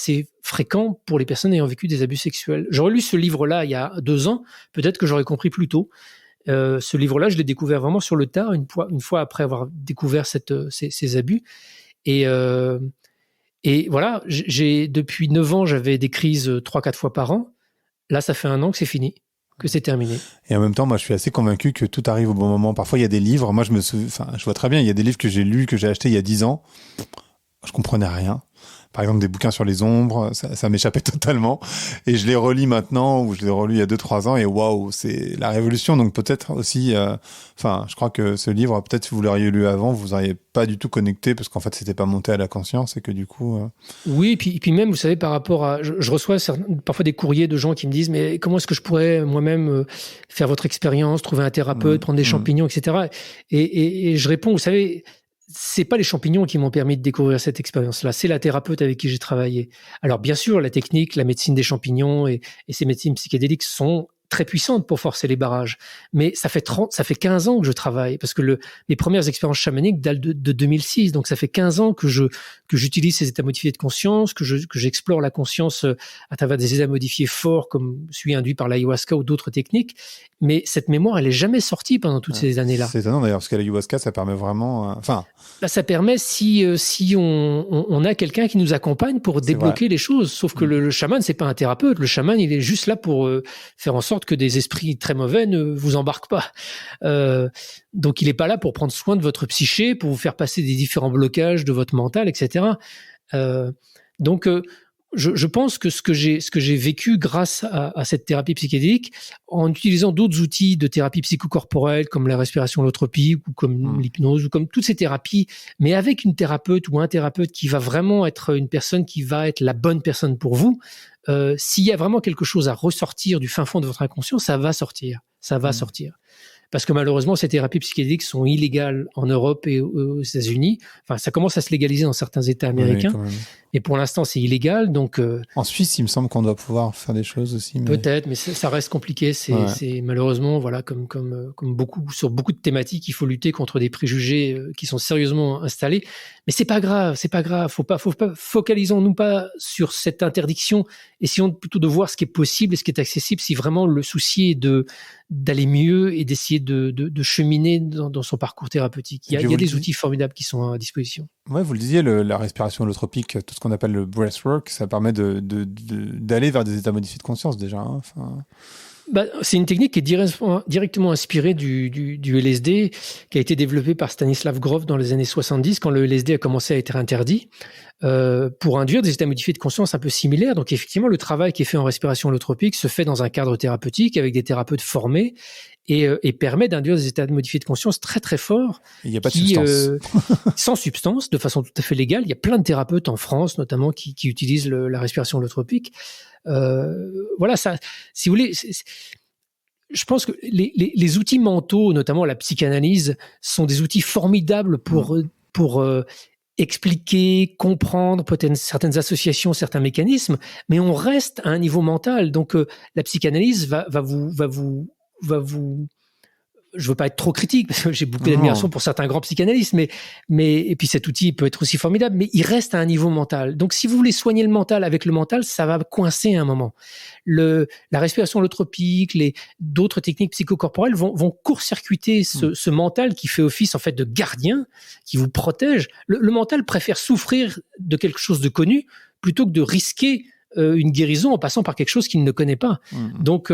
fréquents pour les personnes ayant vécu des abus sexuels. J'aurais lu ce livre-là il y a 2 ans, peut-être que j'aurais compris plus tôt. Ce livre-là, je l'ai découvert vraiment sur le tard, une fois après avoir découvert ces abus. Et voilà, depuis 9 ans, j'avais des crises 3-4 fois par an. Là, ça fait 1 an que c'est fini. Que c'est terminé. Et en même temps, moi, je suis assez convaincu que tout arrive au bon moment. Parfois, il y a des livres. Moi, je vois très bien. Il y a des livres que j'ai lus, que j'ai achetés il y a 10 ans. Je comprenais rien. Par exemple, des bouquins sur les ombres, ça m'échappait totalement. Et je les relis maintenant, ou je les relis il y a 2-3 ans, et waouh, c'est la révolution. Donc peut-être aussi, je crois que ce livre, peut-être si vous l'auriez lu avant, vous n'auriez pas du tout connecté, parce qu'en fait, c'était pas monté à la conscience, et que du coup... Oui, et puis même, vous savez, par rapport à... Je reçois parfois des courriers de gens qui me disent, mais comment est-ce que je pourrais moi-même faire votre expérience, trouver un thérapeute, prendre des champignons, etc. Et je réponds, vous savez... C'est pas les champignons qui m'ont permis de découvrir cette expérience-là, c'est la thérapeute avec qui j'ai travaillé. Alors bien sûr, la technique, la médecine des champignons et ces médecines psychédéliques sont très puissantes pour forcer les barrages. Mais ça fait 15 ans que je travaille, parce que mes premières expériences chamaniques datent de 2006, donc ça fait 15 ans que j'utilise ces états modifiés de conscience, que j'explore la conscience à travers des états modifiés forts, comme celui induit par l'ayahuasca ou d'autres techniques. Mais cette mémoire, elle est jamais sortie pendant toutes ces années-là. C'est étonnant d'ailleurs, parce que l'ayahuasca, ça permet vraiment... Là, ça permet si on a quelqu'un qui nous accompagne pour débloquer les choses. Sauf que le chaman, c'est pas un thérapeute. Le chaman, il est juste là pour faire en sorte que des esprits très mauvais ne vous embarquent pas. Donc, il est pas là pour prendre soin de votre psyché, pour vous faire passer des différents blocages de votre mental, etc. Je pense que ce que j'ai vécu grâce à cette thérapie psychédélique, en utilisant d'autres outils de thérapie psychocorporelle comme la respiration holotropique ou comme l'hypnose ou comme toutes ces thérapies, mais avec une thérapeute ou un thérapeute qui va vraiment être une personne qui va être la bonne personne pour vous, s'il y a vraiment quelque chose à ressortir du fin fond de votre inconscient, ça va sortir. Ça va sortir. Parce que malheureusement, ces thérapies psychédéliques sont illégales en Europe et aux États-Unis. Enfin, ça commence à se légaliser dans certains États américains. Oui, mais pour l'instant, c'est illégal. Donc, en Suisse, il me semble qu'on doit pouvoir faire des choses aussi. Mais... Peut-être, mais ça reste compliqué. C'est malheureusement, voilà, comme sur beaucoup de thématiques, il faut lutter contre des préjugés qui sont sérieusement installés. Mais c'est pas grave, c'est pas grave. Faut pas focalisons-nous pas sur cette interdiction. Essayons plutôt de voir ce qui est possible et ce qui est accessible. Si vraiment le souci est d'aller mieux et d'essayer de cheminer dans son parcours thérapeutique. Il y a des outils formidables qui sont à disposition. Ouais, vous le disiez, la respiration holotropique, tout ce qu'on appelle le breathwork, ça permet d'aller vers des états modifiés de conscience déjà. Hein. C'est une technique qui est directement inspirée du LSD, qui a été développé par Stanislav Grof dans les années 70, quand le LSD a commencé à être interdit, pour induire des états modifiés de conscience un peu similaires. Donc effectivement, le travail qui est fait en respiration holotropique se fait dans un cadre thérapeutique avec des thérapeutes formés et permet d'induire des états modifiés de conscience très très forts. Il n'y a pas de substance. Sans substance, de façon tout à fait légale. Il y a plein de thérapeutes en France, notamment, qui utilisent la respiration holotropique. Voilà, ça, si vous voulez, je pense que les outils mentaux, notamment la psychanalyse, sont des outils formidables pour expliquer, comprendre peut-être certaines associations, certains mécanismes, mais on reste à un niveau mental. Donc la psychanalyse va vous je veux pas être trop critique parce que j'ai beaucoup d'admiration pour certains grands psychanalystes, mais et puis cet outil peut être aussi formidable, mais il reste à un niveau mental. Donc si vous voulez soigner le mental avec le mental, ça va coincer à un moment. La respiration holotropique, d'autres techniques psychocorporelles vont court-circuiter ce mental qui fait office en fait de gardien, qui vous protège. Le mental préfère souffrir de quelque chose de connu plutôt que de risquer une guérison en passant par quelque chose qu'il ne connaît pas. Donc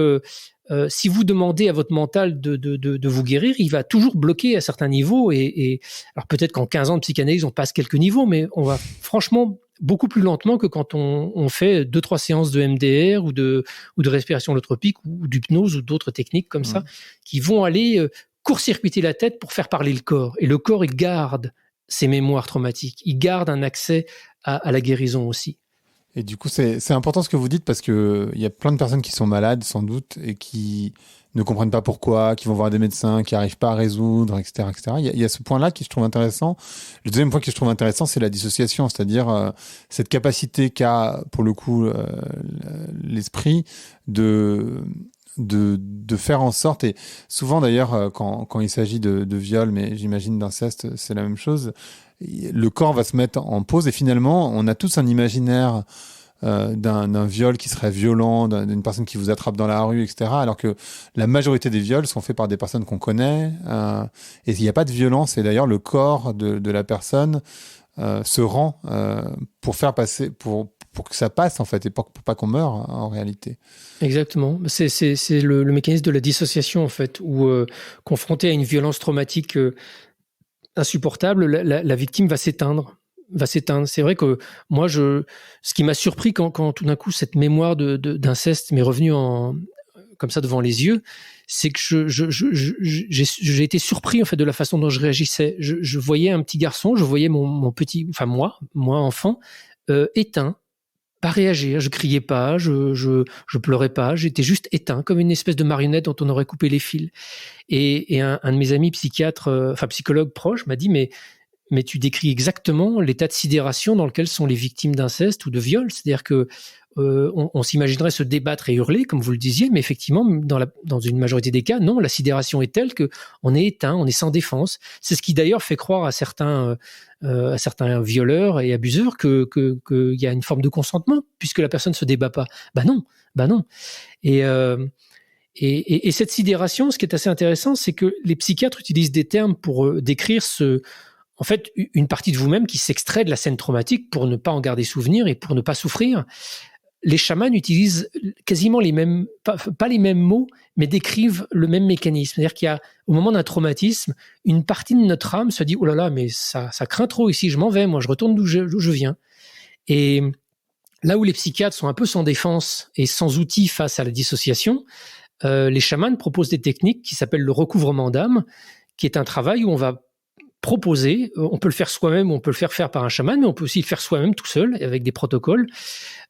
si vous demandez à votre mental de vous guérir, il va toujours bloquer à certains niveaux. Alors peut-être qu'en 15 ans de psychanalyse, on passe quelques niveaux, mais on va franchement beaucoup plus lentement que quand on fait 2-3 séances de MDR ou de respiration holotropique ou d'hypnose ou d'autres techniques comme ça, qui vont aller court-circuiter la tête pour faire parler le corps. Et le corps, il garde ses mémoires traumatiques. Il garde un accès à la guérison aussi. Et du coup, c'est important ce que vous dites parce qu'il y a plein de personnes qui sont malades, sans doute, et qui ne comprennent pas pourquoi, qui vont voir des médecins, qui n'arrivent pas à résoudre, etc. etc. Il y a ce point-là qui je trouve intéressant. Le deuxième point que je trouve intéressant, c'est la dissociation, c'est-à-dire cette capacité qu'a, pour le coup, l'esprit de faire en sorte, et souvent d'ailleurs, quand il s'agit de viol, mais j'imagine d'inceste, c'est la même chose, le corps va se mettre en pause et finalement, on a tous un imaginaire d'un viol qui serait violent, d'une personne qui vous attrape dans la rue, etc. Alors que la majorité des viols sont faits par des personnes qu'on connaît et il n'y a pas de violence. Et d'ailleurs, le corps de la personne se rend pour faire passer, pour que ça passe en fait et pour pas qu'on meure en réalité. Exactement. C'est le mécanisme de la dissociation en fait, où confronté à une violence traumatique insupportable, la victime va s'éteindre. C'est vrai que moi, ce qui m'a surpris quand tout d'un coup cette mémoire d'inceste m'est revenue comme ça devant les yeux, c'est que j'ai été surpris en fait de la façon dont je réagissais. Je voyais un petit garçon, je voyais mon petit, enfin moi enfant, éteint, pas réagir, je criais pas, je pleurais pas, j'étais juste éteint comme une espèce de marionnette dont on aurait coupé les fils. Et un de mes amis psychologues proches m'a dit mais tu décris exactement l'état de sidération dans lequel sont les victimes d'inceste ou de viol. C'est-à-dire que on s'imaginerait se débattre et hurler, comme vous le disiez, mais effectivement, dans une majorité des cas, non, la sidération est telle que on est éteint, on est sans défense. C'est ce qui d'ailleurs fait croire à certains violeurs et abuseurs qu'il y a une forme de consentement, puisque la personne se débat pas. Bah non. Et cette sidération, ce qui est assez intéressant, c'est que les psychiatres utilisent des termes pour décrire en fait, une partie de vous-même qui s'extrait de la scène traumatique pour ne pas en garder souvenir et pour ne pas souffrir. Les chamans utilisent quasiment les mêmes, pas les mêmes mots, mais décrivent le même mécanisme. C'est-à-dire qu'il y a, au moment d'un traumatisme, une partie de notre âme se dit « Oh là là, mais ça craint trop ici, je m'en vais, moi je retourne d'où je viens ». Et là où les psychiatres sont un peu sans défense et sans outils face à la dissociation, les chamans proposent des techniques qui s'appellent le recouvrement d'âme, qui est un travail où on va proposer, on peut le faire soi-même, on peut le faire par un chaman, mais on peut aussi le faire soi-même tout seul, avec des protocoles.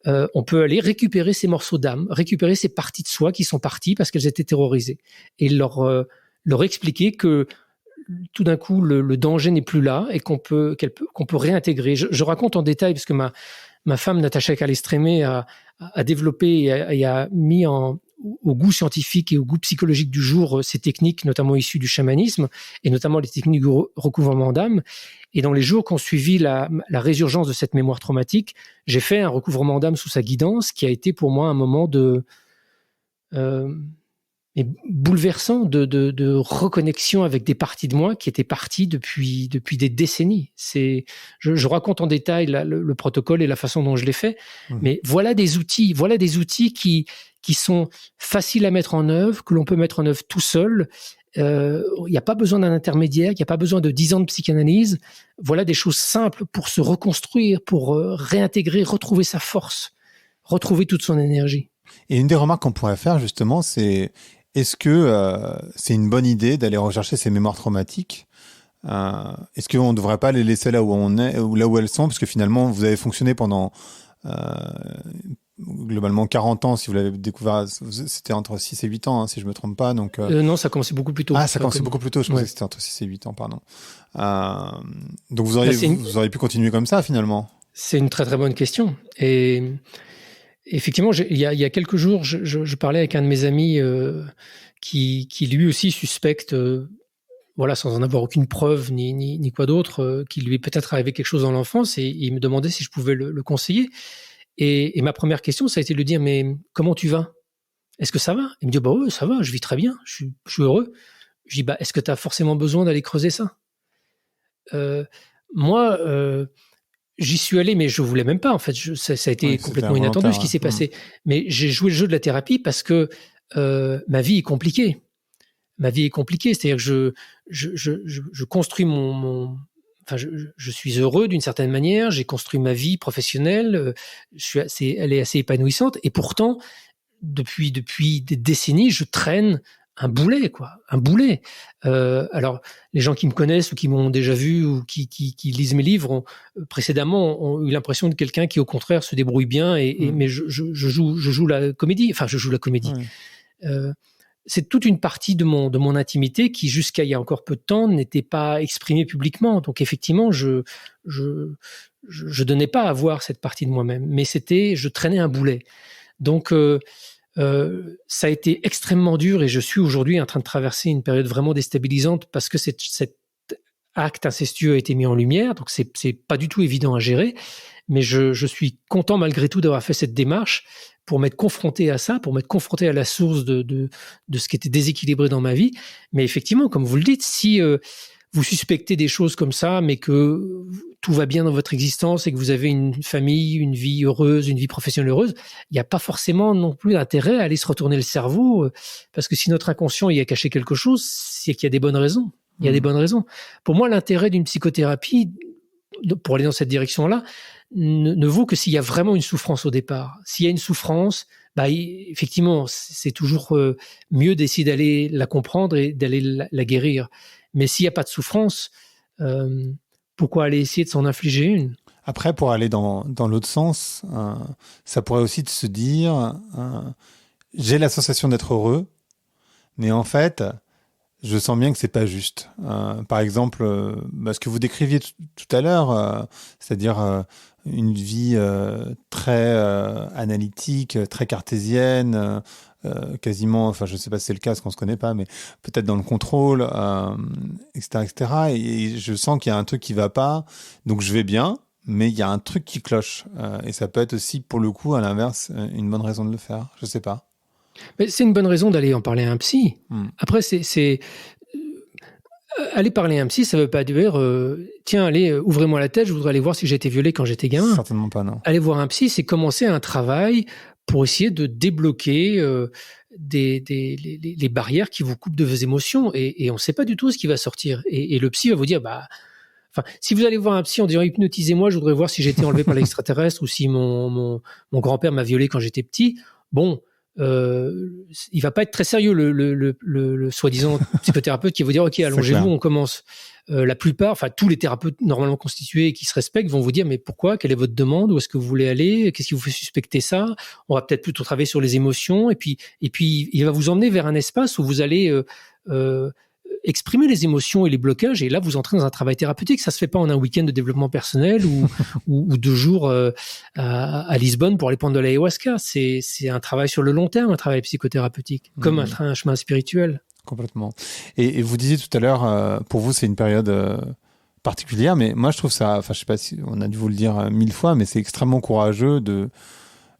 On peut aller récupérer ces morceaux d'âme, récupérer ces parties de soi qui sont parties parce qu'elles étaient terrorisées, et leur expliquer que tout d'un coup le danger n'est plus là et qu'on peut réintégrer. Je raconte en détail parce que ma femme Natacha Calestrémé a développé et a mis au goût scientifique et au goût psychologique du jour ces techniques, notamment issues du chamanisme, et notamment les techniques du recouvrement d'âme. Et dans les jours qui ont suivi la résurgence de cette mémoire traumatique, j'ai fait un recouvrement d'âme sous sa guidance, qui a été pour moi un moment bouleversant de reconnexion avec des parties de moi qui étaient parties depuis des décennies. Je raconte en détail le protocole et la façon dont je l'ai fait, mais voilà des outils qui sont faciles à mettre en œuvre, que l'on peut mettre en œuvre tout seul. Il n'y a pas besoin d'un intermédiaire, il n'y a pas besoin de 10 ans de psychanalyse. Voilà des choses simples pour se reconstruire, pour réintégrer, retrouver sa force, retrouver toute son énergie. Et une des remarques qu'on pourrait faire justement, c'est est-ce que c'est une bonne idée d'aller rechercher ces mémoires traumatiques ? Est-ce qu'on ne devrait pas les laisser là où on est, ou là où elles sont, parce que finalement vous avez fonctionné pendant globalement 40 ans, si vous l'avez découvert, c'était entre 6 et 8 ans, hein, si je me trompe pas. Donc, non, ça a commencé beaucoup plus tôt. Ah, ça a commencé beaucoup plus tôt, je pensais que c'était entre 6 et 8 ans, pardon. Donc vous auriez pu continuer comme ça, finalement. C'est une très très bonne question. Et effectivement, il y a quelques jours, je parlais avec un de mes amis qui lui aussi suspecte, sans en avoir aucune preuve ni quoi d'autre, qu'il lui est peut-être arrivé quelque chose dans l'enfance, et il me demandait si je pouvais le conseiller. Et ma première question, ça a été de lui dire « Mais comment tu vas ? Est-ce que ça va ?» Il me dit « Bah oui, ça va, je vis très bien, je suis heureux. » Je dis « Bah, est-ce que tu as forcément besoin d'aller creuser ça ?» Moi, j'y suis allé, mais je voulais même pas. En fait, ça a été complètement inattendu ce qui s'est passé. Mais j'ai joué le jeu de la thérapie parce que ma vie est compliquée. C'est-à-dire que je construis enfin, je suis heureux d'une certaine manière. J'ai construit ma vie professionnelle. Elle est assez épanouissante. Et pourtant, depuis des décennies, je traîne un boulet, quoi. Un boulet. Alors, les gens qui me connaissent ou qui m'ont déjà vu ou qui lisent mes livres précédemment ont eu l'impression de quelqu'un qui, au contraire, se débrouille bien. Mais je joue la comédie. Enfin, je joue la comédie. C'est toute une partie de mon intimité qui, jusqu'à il y a encore peu de temps, n'était pas exprimée publiquement. Donc, effectivement, je donnais pas à voir cette partie de moi-même. Mais je traînais un boulet. Donc, ça a été extrêmement dur et je suis aujourd'hui en train de traverser une période vraiment déstabilisante parce que cet acte incestueux a été mis en lumière. Donc, c'est pas du tout évident à gérer. Mais je suis content malgré tout d'avoir fait cette démarche pour m'être confronté à ça, pour m'être confronté à la source de ce qui était déséquilibré dans ma vie. Mais effectivement, comme vous le dites, si vous suspectez des choses comme ça, mais que tout va bien dans votre existence et que vous avez une famille, une vie heureuse, une vie professionnelle heureuse, il n'y a pas forcément non plus d'intérêt à aller se retourner le cerveau, parce que si notre inconscient y a caché quelque chose, c'est qu'il y a des bonnes raisons. Il y a des bonnes raisons. Pour moi, l'intérêt d'une psychothérapie, pour aller dans cette direction-là, ne vaut que s'il y a vraiment une souffrance au départ. S'il y a une souffrance, effectivement, c'est toujours mieux d'essayer d'aller la comprendre et d'aller la guérir. Mais s'il n'y a pas de souffrance, pourquoi aller essayer de s'en infliger une ? Après, pour aller dans l'autre sens, ça pourrait aussi de se dire j'ai la sensation d'être heureux, mais en fait, je sens bien que c'est pas juste. Par exemple, ce que vous décriviez tout à l'heure, c'est-à-dire une vie très analytique, très cartésienne, quasiment, enfin je sais pas si c'est le cas parce qu'on se connaît pas, mais peut-être dans le contrôle, etc., etc. Et je sens qu'il y a un truc qui va pas, donc je vais bien, mais il y a un truc qui cloche. Et ça peut être aussi, pour le coup, à l'inverse, une bonne raison de le faire. Je sais pas. Mais c'est une bonne raison d'aller en parler à un psy. Après, aller parler à un psy, ça ne veut pas dire tiens, allez, ouvrez-moi la tête, je voudrais aller voir si j'ai été violé quand j'étais gamin. Certainement pas, non. Aller voir un psy, c'est commencer un travail pour essayer de débloquer les barrières qui vous coupent de vos émotions. Et on ne sait pas du tout ce qui va sortir. Et le psy va vous dire si vous allez voir un psy en disant hypnotisez-moi, je voudrais voir si j'ai été enlevé par l'extraterrestre ou si mon grand-père m'a violé quand j'étais petit. Bon. Il va pas être très sérieux le soi-disant psychothérapeute qui va vous dire ok, allongez-vous, on commence. La plupart, enfin tous les thérapeutes normalement constitués et qui se respectent vont vous dire mais pourquoi, quelle est votre demande, où est-ce que vous voulez aller, qu'est-ce qui vous fait suspecter ça, on va peut-être plutôt travailler sur les émotions et puis il va vous emmener vers un espace où vous allez exprimer les émotions et les blocages, et là vous entrez dans un travail thérapeutique. Ça se fait pas en un week-end de développement personnel ou 2 jours à Lisbonne pour aller prendre de l'ayahuasca. C'est un travail sur le long terme, un travail psychothérapeutique, comme un chemin spirituel. Complètement. Et vous disiez tout à l'heure, pour vous c'est une période particulière, mais moi je trouve ça, enfin je sais pas si on a dû vous le dire 1000 fois, mais c'est extrêmement courageux de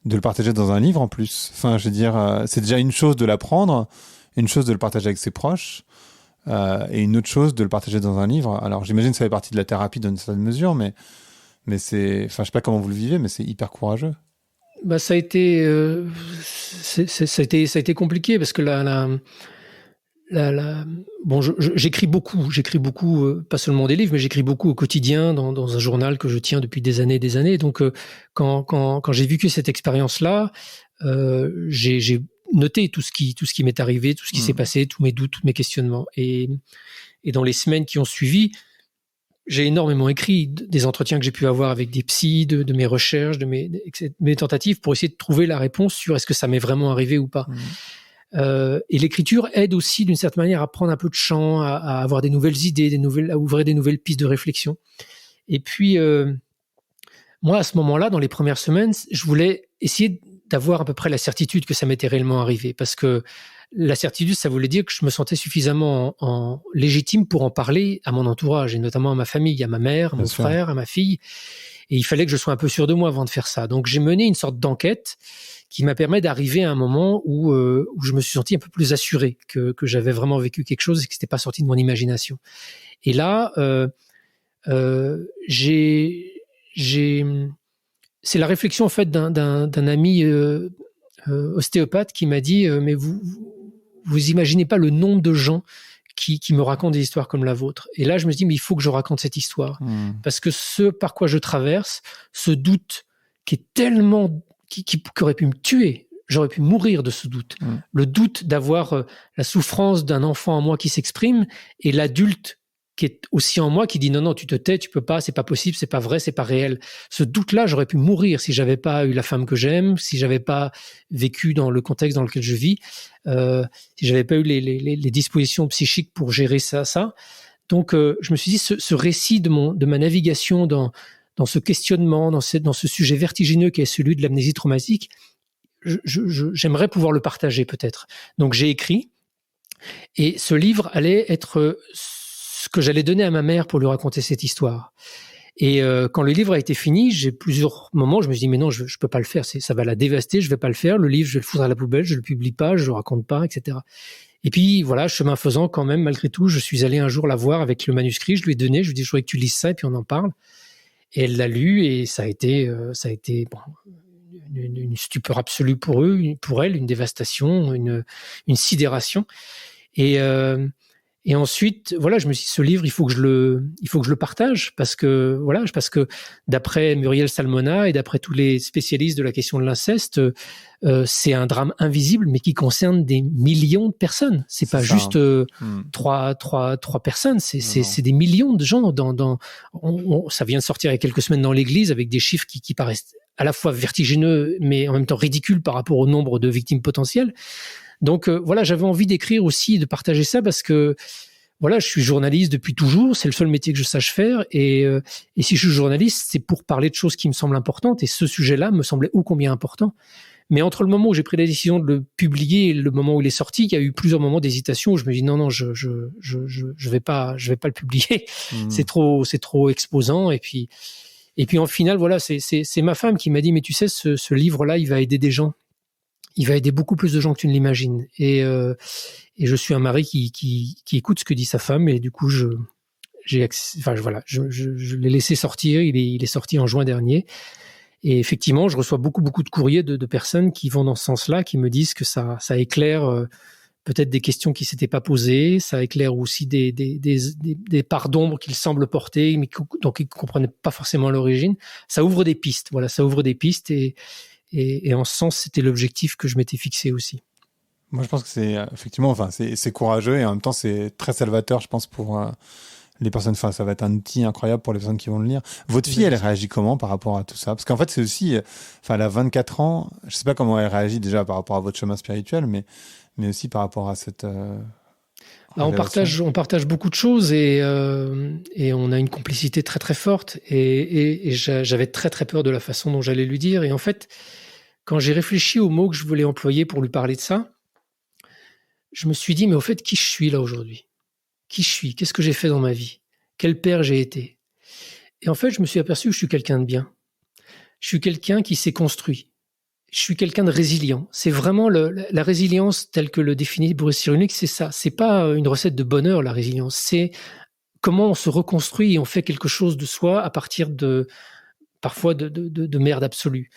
le partager dans un livre en plus. Enfin je veux dire, c'est déjà une chose de l'apprendre, une chose de le partager avec ses proches, et une autre chose de le partager dans un livre. Alors j'imagine que ça fait partie de la thérapie dans une certaine mesure, mais c'est, enfin je sais pas comment vous le vivez, mais c'est hyper courageux. Ça a été compliqué parce que j'écris beaucoup, pas seulement des livres, mais j'écris beaucoup au quotidien dans un journal que je tiens depuis des années et des années. Donc quand j'ai vécu cette expérience-là, j'ai noté tout ce qui m'est arrivé, tout ce qui s'est passé, tous mes doutes, tous mes questionnements. Et dans les semaines qui ont suivi, j'ai énormément écrit des entretiens que j'ai pu avoir avec des psys, de mes recherches, de mes tentatives pour essayer de trouver la réponse sur est-ce que ça m'est vraiment arrivé ou pas. Et l'écriture aide aussi d'une certaine manière à prendre un peu de champ, à avoir des nouvelles idées, à ouvrir des nouvelles pistes de réflexion. Et puis, moi, à ce moment-là, dans les premières semaines, je voulais essayer d'avoir à peu près la certitude que ça m'était réellement arrivé. Parce que la certitude, ça voulait dire que je me sentais suffisamment légitime pour en parler à mon entourage, et notamment à ma famille, à ma mère, à mon frère, à ma fille. Et il fallait que je sois un peu sûr de moi avant de faire ça. Donc, j'ai mené une sorte d'enquête qui m'a permis d'arriver à un moment où je me suis senti un peu plus assuré que j'avais vraiment vécu quelque chose et que c'était pas sorti de mon imagination. Et là, c'est la réflexion en fait d'un ami ostéopathe qui m'a dit mais vous imaginez pas le nombre de gens qui me racontent des histoires comme la vôtre. Et là, je me dis mais il faut que je raconte cette histoire parce que ce par quoi je traverse, ce doute qui est tellement qui aurait pu me tuer. J'aurais pu mourir de ce doute. Le doute d'avoir la souffrance d'un enfant en moi qui s'exprime et l'adulte qui est aussi en moi qui dit non, tu te tais, tu peux pas, c'est pas possible, c'est pas vrai, c'est pas réel. Ce doute-là, j'aurais pu mourir si j'avais pas eu la femme que j'aime, si j'avais pas vécu dans le contexte dans lequel je vis, si j'avais pas eu les dispositions psychiques pour gérer ça. Donc, je me suis dit, ce récit de ma navigation dans ce questionnement, dans ce sujet vertigineux qui est celui de l'amnésie traumatique, j'aimerais pouvoir le partager peut-être. Donc j'ai écrit et ce livre allait être ce que j'allais donner à ma mère pour lui raconter cette histoire. Et quand le livre a été fini, j'ai plusieurs moments où je me suis dit mais non, je peux pas le faire, ça va la dévaster, je vais pas le faire. Le livre, je vais le foutre à la poubelle, je le publie pas, je le raconte pas, etc. Et puis voilà, chemin faisant quand même, malgré tout, je suis allé un jour la voir avec le manuscrit, je lui ai donné, je lui ai dit je voudrais que tu lises ça et puis on en parle. Et elle l'a lu et ça a été bon, une stupeur absolue pour elle, une dévastation, une sidération. Et ensuite, voilà, je me suis dit, ce livre, il faut que je le partage parce que d'après Muriel Salmona et d'après tous les spécialistes de la question de l'inceste, c'est un drame invisible, mais qui concerne des millions de personnes. C'est pas ça, juste trois personnes, c'est des millions de gens. Ça vient de sortir il y a quelques semaines dans l'Église avec des chiffres qui paraissent à la fois vertigineux, mais en même temps ridicules par rapport au nombre de victimes potentielles. Donc voilà, j'avais envie d'écrire aussi, de partager ça parce que voilà, je suis journaliste depuis toujours, c'est le seul métier que je sache faire et si je suis journaliste, c'est pour parler de choses qui me semblent importantes et ce sujet-là me semblait ô combien important. Mais entre le moment où j'ai pris la décision de le publier et le moment où il est sorti, il y a eu plusieurs moments d'hésitation où je me dis non, je vais pas le publier. C'est trop exposant et puis en final voilà, c'est ma femme qui m'a dit mais tu sais ce livre-là, il va aider des gens. Il va aider beaucoup plus de gens que tu ne l'imagines. Et je suis un mari qui écoute ce que dit sa femme. Et du coup, je l'ai laissé sortir. Il est sorti en juin dernier. Et effectivement, je reçois beaucoup de courriers de personnes qui vont dans ce sens-là, qui me disent que ça éclaire peut-être des questions qui s'étaient pas posées. Ça éclaire aussi des parts d'ombre qu'ils semblent porter, mais donc ils comprenaient pas forcément l'origine. Ça ouvre des pistes. Voilà, ça ouvre des pistes et en ce sens, c'était l'objectif que je m'étais fixé aussi. Moi, je pense que c'est effectivement, c'est courageux et en même temps, c'est très salvateur, je pense, pour les personnes. Enfin, ça va être un outil incroyable pour les personnes qui vont le lire. Votre fille, elle réagit comment par rapport à tout ça? Parce qu'en fait, c'est aussi, elle a 24 ans. Je sais pas comment elle réagit déjà par rapport à votre chemin spirituel, mais aussi par rapport à cette. On partage beaucoup de choses et on a une complicité très très forte et j'avais très très peur de la façon dont j'allais lui dire et en fait quand j'ai réfléchi aux mots que je voulais employer pour lui parler de ça, je me suis dit mais au fait qui je suis là aujourd'hui, qui je suis, qu'est-ce que j'ai fait dans ma vie, quel père j'ai été et en fait je me suis aperçu que je suis quelqu'un de bien, je suis quelqu'un qui s'est construit. Je suis quelqu'un de résilient. C'est vraiment la résilience telle que le définit Boris Cyrulnik, c'est ça. C'est pas une recette de bonheur, la résilience. C'est comment on se reconstruit et on fait quelque chose de soi à partir parfois de merde absolue.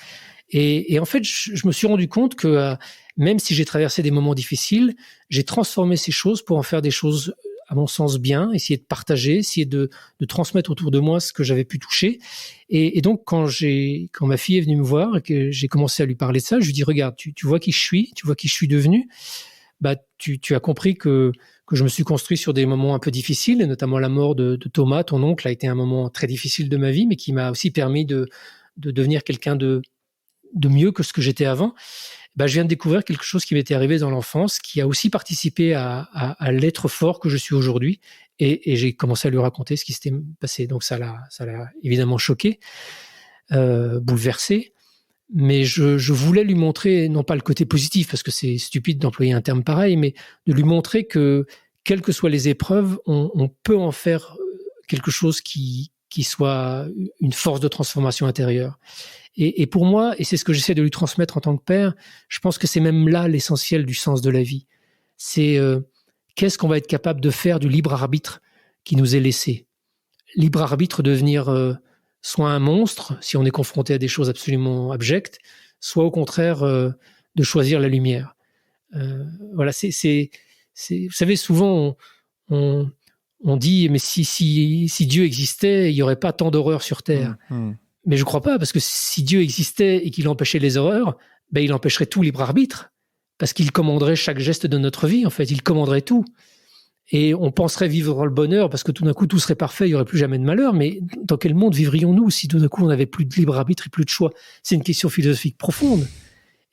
Et en fait, je me suis rendu compte que même si j'ai traversé des moments difficiles, j'ai transformé ces choses pour en faire des choses à mon sens bien, essayer de partager, essayer de transmettre autour de moi ce que j'avais pu toucher. Et donc, quand ma fille est venue me voir et que j'ai commencé à lui parler de ça, je lui dis, regarde, tu vois qui je suis, tu vois qui je suis devenu, bah, tu as compris que je me suis construit sur des moments un peu difficiles, et notamment la mort de Thomas, ton oncle, a été un moment très difficile de ma vie, mais qui m'a aussi permis de devenir quelqu'un de mieux que ce que j'étais avant. Bah, je viens de découvrir quelque chose qui m'était arrivé dans l'enfance, qui a aussi participé à l'être fort que je suis aujourd'hui. Et j'ai commencé à lui raconter ce qui s'était passé. Donc ça l'a évidemment choqué, bouleversé. Mais je voulais lui montrer, non pas le côté positif, parce que c'est stupide d'employer un terme pareil, mais de lui montrer que, quelles que soient les épreuves, on peut en faire quelque chose qui soit une force de transformation intérieure. Et pour moi, et c'est ce que j'essaie de lui transmettre en tant que père, je pense que c'est même là l'essentiel du sens de la vie. C'est qu'est-ce qu'on va être capable de faire du libre arbitre qui nous est laissé. Libre arbitre de devenir soit un monstre, si on est confronté à des choses absolument abjectes, soit au contraire de choisir la lumière. Voilà, vous savez, souvent on dit, mais si Dieu existait, il n'y aurait pas tant d'horreurs sur Terre. Mais je ne crois pas, parce que si Dieu existait et qu'il empêchait les horreurs, il empêcherait tout libre arbitre, parce qu'il commanderait chaque geste de notre vie, en fait, il commanderait tout. Et on penserait vivre dans le bonheur, parce que tout d'un coup, tout serait parfait, il n'y aurait plus jamais de malheur, mais dans quel monde vivrions-nous si tout d'un coup, on n'avait plus de libre arbitre et plus de choix? C'est une question philosophique profonde.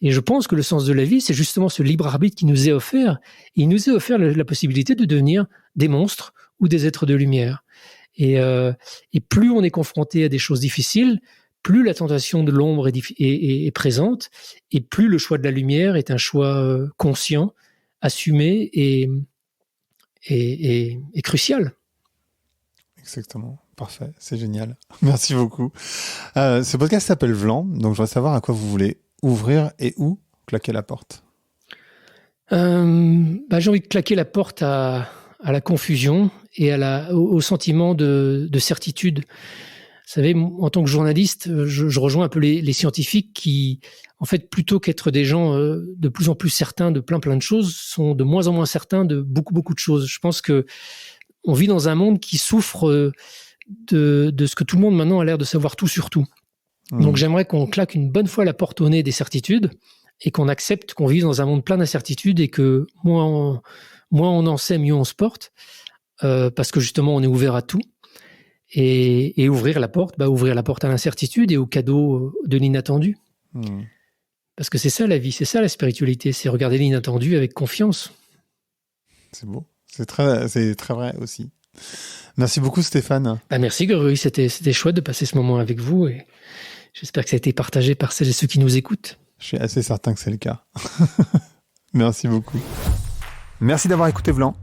Et je pense que le sens de la vie, c'est justement ce libre arbitre qui nous est offert. Et il nous est offert la possibilité de devenir des monstres ou des êtres de lumière. Et plus on est confronté à des choses difficiles, plus la tentation de l'ombre est présente, et plus le choix de la lumière est un choix conscient, assumé et crucial. Exactement. Parfait. C'est génial. Merci beaucoup. Ce podcast s'appelle Vlan, donc je voudrais savoir à quoi vous voulez ouvrir et où claquer la porte. J'ai envie de claquer la porte à la confusion et au sentiment de certitude. Vous savez, en tant que journaliste, je rejoins un peu les scientifiques qui, en fait, plutôt qu'être des gens de plus en plus certains de plein de choses, sont de moins en moins certains de beaucoup de choses. Je pense que on vit dans un monde qui souffre de ce que tout le monde maintenant a l'air de savoir tout sur tout. Donc j'aimerais qu'on claque une bonne fois la porte au nez des certitudes et qu'on accepte qu'on vit dans un monde plein d'incertitudes et que moins on en sait, mieux on se porte, parce que justement on est ouvert à tout. Et ouvrir la porte à l'incertitude et au cadeau de l'inattendu. Parce que c'est ça la vie, c'est ça la spiritualité, c'est regarder l'inattendu avec confiance. C'est beau, c'est très vrai aussi. Merci beaucoup Stéphane. Merci Grégory, c'était chouette de passer ce moment avec vous et j'espère que ça a été partagé par celles et ceux qui nous écoutent. Je suis assez certain que c'est le cas. Merci beaucoup. Merci d'avoir écouté Vlan.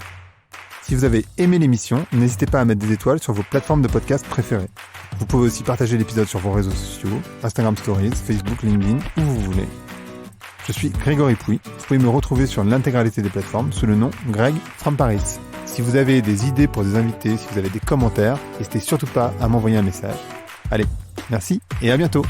Si vous avez aimé l'émission, n'hésitez pas à mettre des étoiles sur vos plateformes de podcast préférées. Vous pouvez aussi partager l'épisode sur vos réseaux sociaux, Instagram Stories, Facebook, LinkedIn, où vous voulez. Je suis Grégory Pouy. Vous pouvez me retrouver sur l'intégralité des plateformes sous le nom Greg from Paris. Si vous avez des idées pour des invités, si vous avez des commentaires, n'hésitez surtout pas à m'envoyer un message. Allez, merci et à bientôt.